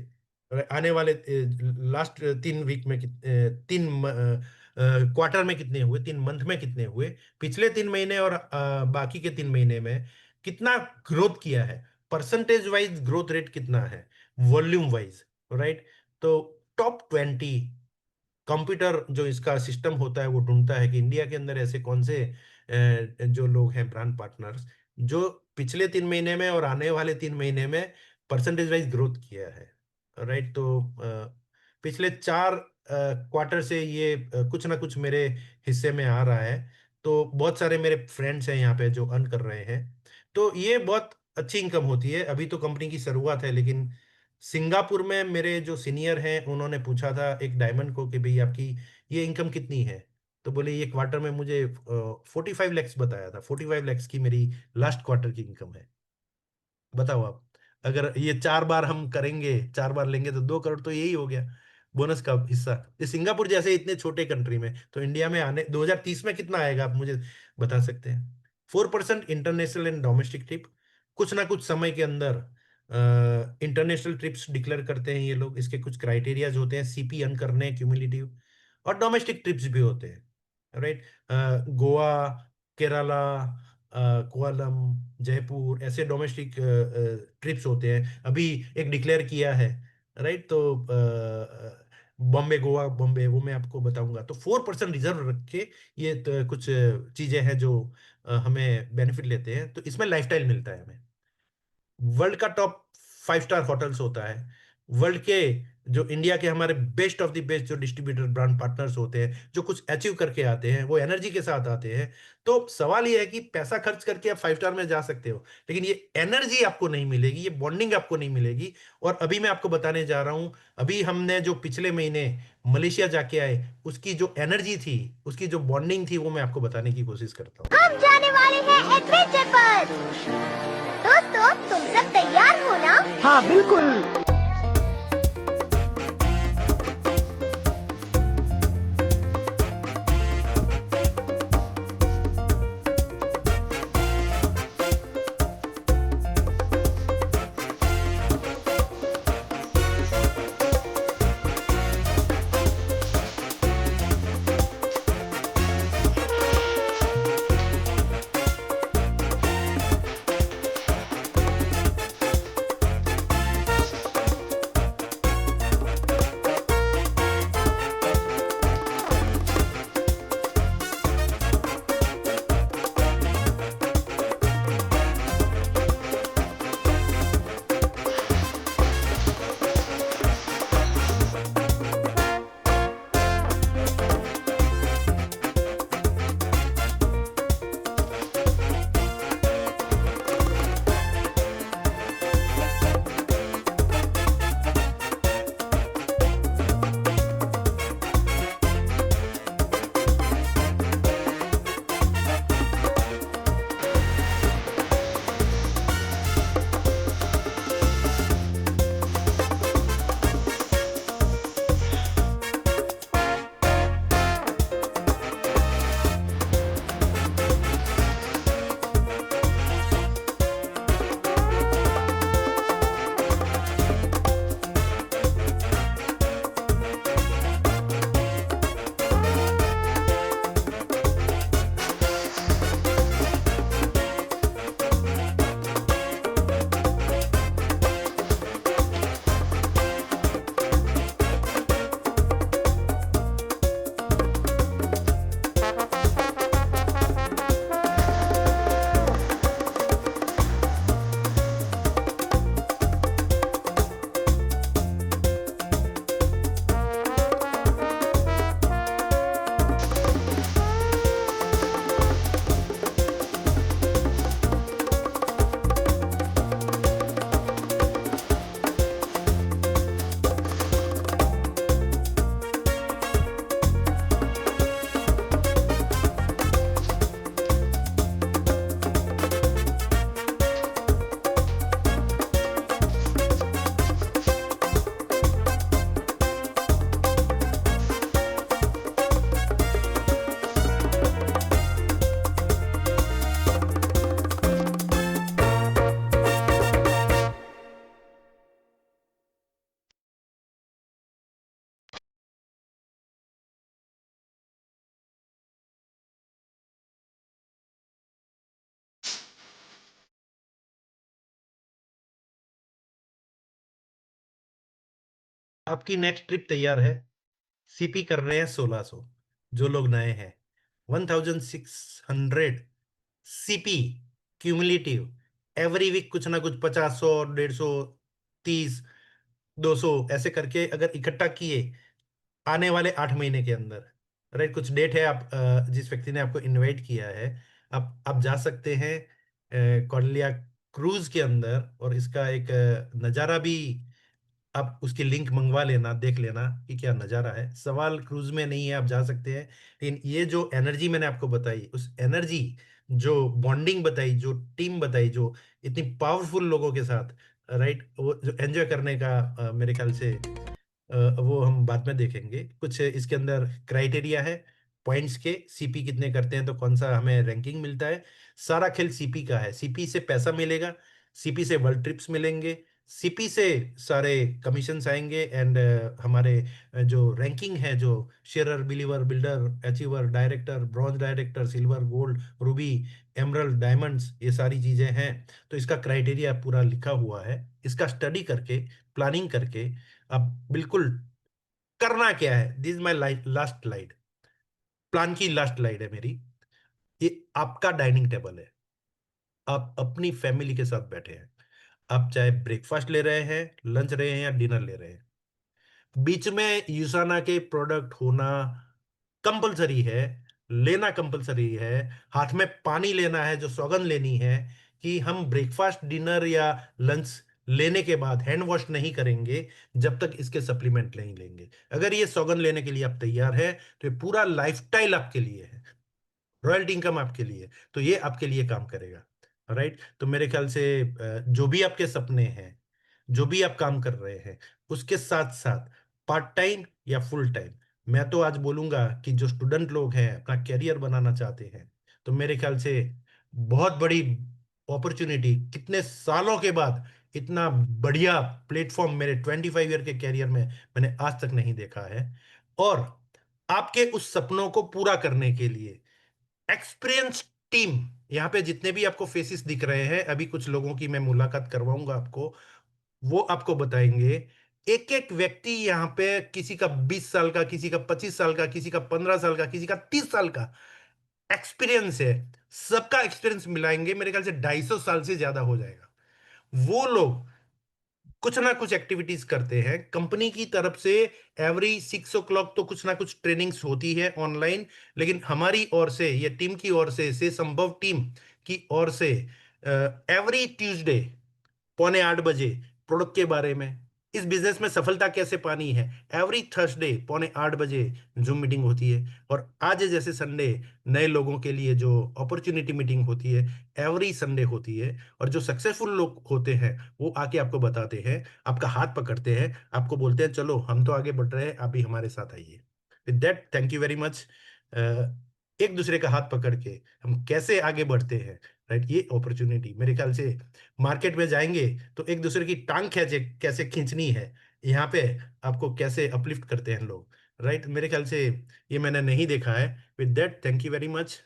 और आने वाले लास्ट 3 वीक में 3 क्वार्टर में कितने हुए, 3 मंथ में कितने हुए, पिछले 3 महीने और बाकी के 3 महीने में कितना ग्रोथ किया है, परसेंटेज वाइज ग्रोथ रेट कितना है, वॉल्यूम वाइज, राइट। तो टॉप 20 कंप्यूटर जो इसका सिस्टम होता है, वो ढूंढता है कि इंडिया के अंदर ऐसे कौन से जो लोग हैं ब्रांड पार्टनर्स, जो पिछले 3 महीने में और आने वाले 3 महीने में परसेंटेज वाइज ग्रोथ किया है, राइट। तो पिछले 4 क्वार्टर से ये कुछ ना कुछ मेरे हिस्से में आ रहा है। तो बहुत सारे मेरे फ्रेंड्स हैं यहाँ पे जो अर्न कर रहे हैं, तो ये बहुत अच्छी इनकम होती है। अभी तो कंपनी की शुरुआत है, लेकिन सिंगापुर में मेरे जो सीनियर हैं उन्होंने पूछा था एक डायमंड को कि भाई आपकी ये इनकम कितनी है, तो बोले ये क्वार्टर में मुझे 45 लैक्स बताया था, 45 लैक्स की मेरी लास्ट क्वार्टर की इनकम है। बताओ आप, अगर ये 4 बार हम करेंगे, 4 बार लेंगे, तो 2 करोड़ तो यही हो गया बोनस का हिस्सा। ये सिंगापुर जैसे इतने छोटे कंट्री में, तो इंडिया में आने 2030 में कितना आएगा आप मुझे बता सकते हैं? 4% इंटरनेशनल एंड डोमेस्टिक ट्रिप, कुछ ना कुछ समय के अंदर इंटरनेशनल ट्रिप्स डिक्लेयर करते हैं ये लोग, इसके कुछ क्राइटेरियाज होते हैं, सीपी अर्न करने क्यूमुलेटिव, और डोमेस्टिक ट्रिप्स भी होते हैं, राइट। गोवा, केरला, कोलम, जयपुर, ऐसे डोमेस्टिक ट्रिप्स होते हैं। अभी एक डिक्लेयर किया है, राइट। तो बॉम्बे, गोवा बॉम्बे, वो मैं आपको बताऊंगा। तो 4% रिजर्व रख के ये तो कुछ चीजें हैं जो हमें बेनिफिट लेते हैं, तो इसमें लाइफस्टाइल मिलता है हमें। वर्ल्ड का टॉप 5 स्टार होटल्स होता है, वर्ल्ड के जो इंडिया के हमारे बेस्ट ऑफ द बेस्ट जो डिस्ट्रीब्यूटर ब्रांड पार्टनर्स होते हैं, जो कुछ अचीव करके आते हैं, वो एनर्जी के साथ आते हैं। तो सवाल ये है कि पैसा खर्च करके आप 5 स्टार में जा सकते हो, लेकिन ये एनर्जी आपको नहीं मिलेगी, ये बॉन्डिंग आपको नहीं मिलेगी। और अभी मैं आपको बताने जा रहा हूं, अभी हमने जो पिछले महीने मलेशिया जाके आए, उसकी जो एनर्जी थी, उसकी जो बॉन्डिंग थी, वो मैं आपको बताने की कोशिश करता हूँ। हम जाने वाले हैं एडवेंचर पर। दोस्तों, तुम सब तैयार हो ना? हाँ बिल्कुल। आपकी नेक्स्ट ट्रिप तैयार है। सीपी कर रहे हैं 1600, जो लोग नए हैं। 1600 सीपी क्यूमुलेटिव, एवरी वीक कुछ ना कुछ 50, 100, 150, 30, 200 ऐसे करके अगर इकट्ठा किए आने वाले 8 महीने के अंदर, राइट, कुछ डेट है। आप जिस व्यक्ति ने आपको इनवाइट किया है, आप जा सकते हैं कॉर्डिलिया क्रूज के अंदर, और इसका एक नज़ारा भी आप उसकी लिंक मंगवा लेना, देख लेना कि क्या नज़ारा है। सवाल क्रूज में नहीं है, आप जा सकते हैं, लेकिन ये जो एनर्जी मैंने आपको बताई, उस एनर्जी, जो बॉन्डिंग बताई, जो टीम बताई, जो इतनी पावरफुल लोगों के साथ, राइट, वो जो एंजॉय करने का मेरे ख्याल से वो हम बाद में देखेंगे। कुछ इसके अंदर क्राइटेरिया है पॉइंट्स के, सीपी कितने करते हैं तो कौन सा हमें रैंकिंग मिलता है। सारा खेल सीपी का है। सीपी से पैसा मिलेगा, सीपी से वर्ल्ड ट्रिप्स मिलेंगे, सीपी से सारे कमीशंस आएंगे, एंड हमारे जो रैंकिंग है, जो sharer, believer, builder, achiever, director, bronze director, silver, gold, ruby, emerald, diamonds, ये सारी चीजें हैं। तो इसका क्राइटेरिया पूरा लिखा हुआ है। इसका स्टडी करके, प्लानिंग करके, अब बिल्कुल करना क्या है, this my last slide, plan की लास्ट स्लाइड है मेरी। ये आपका डाइनिंग टेबल है, आप अपनी फैमिली के साथ बैठे हैं। आप चाहे ब्रेकफास्ट ले रहे हैं, लंच रहे हैं, या डिनर ले रहे हैं, बीच में यूसाना के प्रोडक्ट होना कंपलसरी है, लेना कंपलसरी है। हाथ में पानी लेना है, जो सौगंध लेनी है कि हम ब्रेकफास्ट, डिनर या लंच लेने के बाद हैंड वॉश नहीं करेंगे जब तक इसके सप्लीमेंट नहीं लेंगे। अगर ये सौगंध लेने के लिए आप तैयार है तो ये पूरा लाइफस्टाइल आपके लिए है, रॉयल्टी इनकम आपके लिए, तो ये आपके लिए काम करेगा। राइट, तो मेरे ख्याल से जो भी आपके सपने हैं, जो भी आप काम कर रहे हैं, उसके साथ साथ पार्ट टाइम या फुल टाइम, मैं तो आज बोलूंगा कि जो स्टूडेंट लोग हैं अपना कैरियर बनाना चाहते हैं, तो मेरे ख्याल से बहुत बड़ी अपॉर्चुनिटी, कितने सालों के बाद इतना बढ़िया प्लेटफॉर्म मेरे 25 ईयर के कैरियर में मैंने आज तक नहीं देखा है। और आपके उस सपनों को पूरा करने के लिए एक्सपीरियंस टीम, यहाँ पे जितने भी आपको फेसेस दिख रहे हैं, अभी कुछ लोगों की मैं मुलाकात करवाऊंगा आपको, वो आपको बताएंगे। एक एक व्यक्ति यहाँ पे, किसी का 20 साल का, किसी का 25 साल का, किसी का 15 साल का, किसी का 30 साल का एक्सपीरियंस है। सबका एक्सपीरियंस मिलाएंगे, मेरे ख्याल से 250 साल से ज्यादा हो जाएगा। वो लोग कुछ ना कुछ एक्टिविटीज करते हैं कंपनी की तरफ से। एवरी 6 o'clock तो कुछ ना कुछ ट्रेनिंग्स होती है ऑनलाइन, लेकिन हमारी ओर से, ये टीम की ओर से संभव टीम की ओर से, एवरी ट्यूसडे 7:45 बजे प्रोडक्ट के बारे में, इस बिजनेस में सफलता कैसे पानी है, एवरी थर्सडे 7:45 बजे जूम मीटिंग होती है। और आज जैसे संडे नए लोगों के लिए जो अपॉर्चुनिटी मीटिंग होती है, एवरी संडे होती है। और जो सक्सेसफुल लोग होते हैं वो आके आपको बताते हैं, आपका हाथ पकड़ते हैं, आपको बोलते हैं चलो हम तो आगे बढ़ रहे हैं, आप भी हमारे साथ आइए। With that, thank you very much. एक दूसरे का हाथ पकड़ के हम कैसे आगे बढ़ते हैं, राइट, ये अपॉर्चुनिटी मेरे ख्याल से मार्केट में जाएंगे तो एक दूसरे की टांग कैसे कैसे खींचनी है, यहाँ पे आपको कैसे अपलिफ्ट करते हैं लोग, राइट, मेरे ख्याल से ये मैंने नहीं देखा है। With that, thank you very much.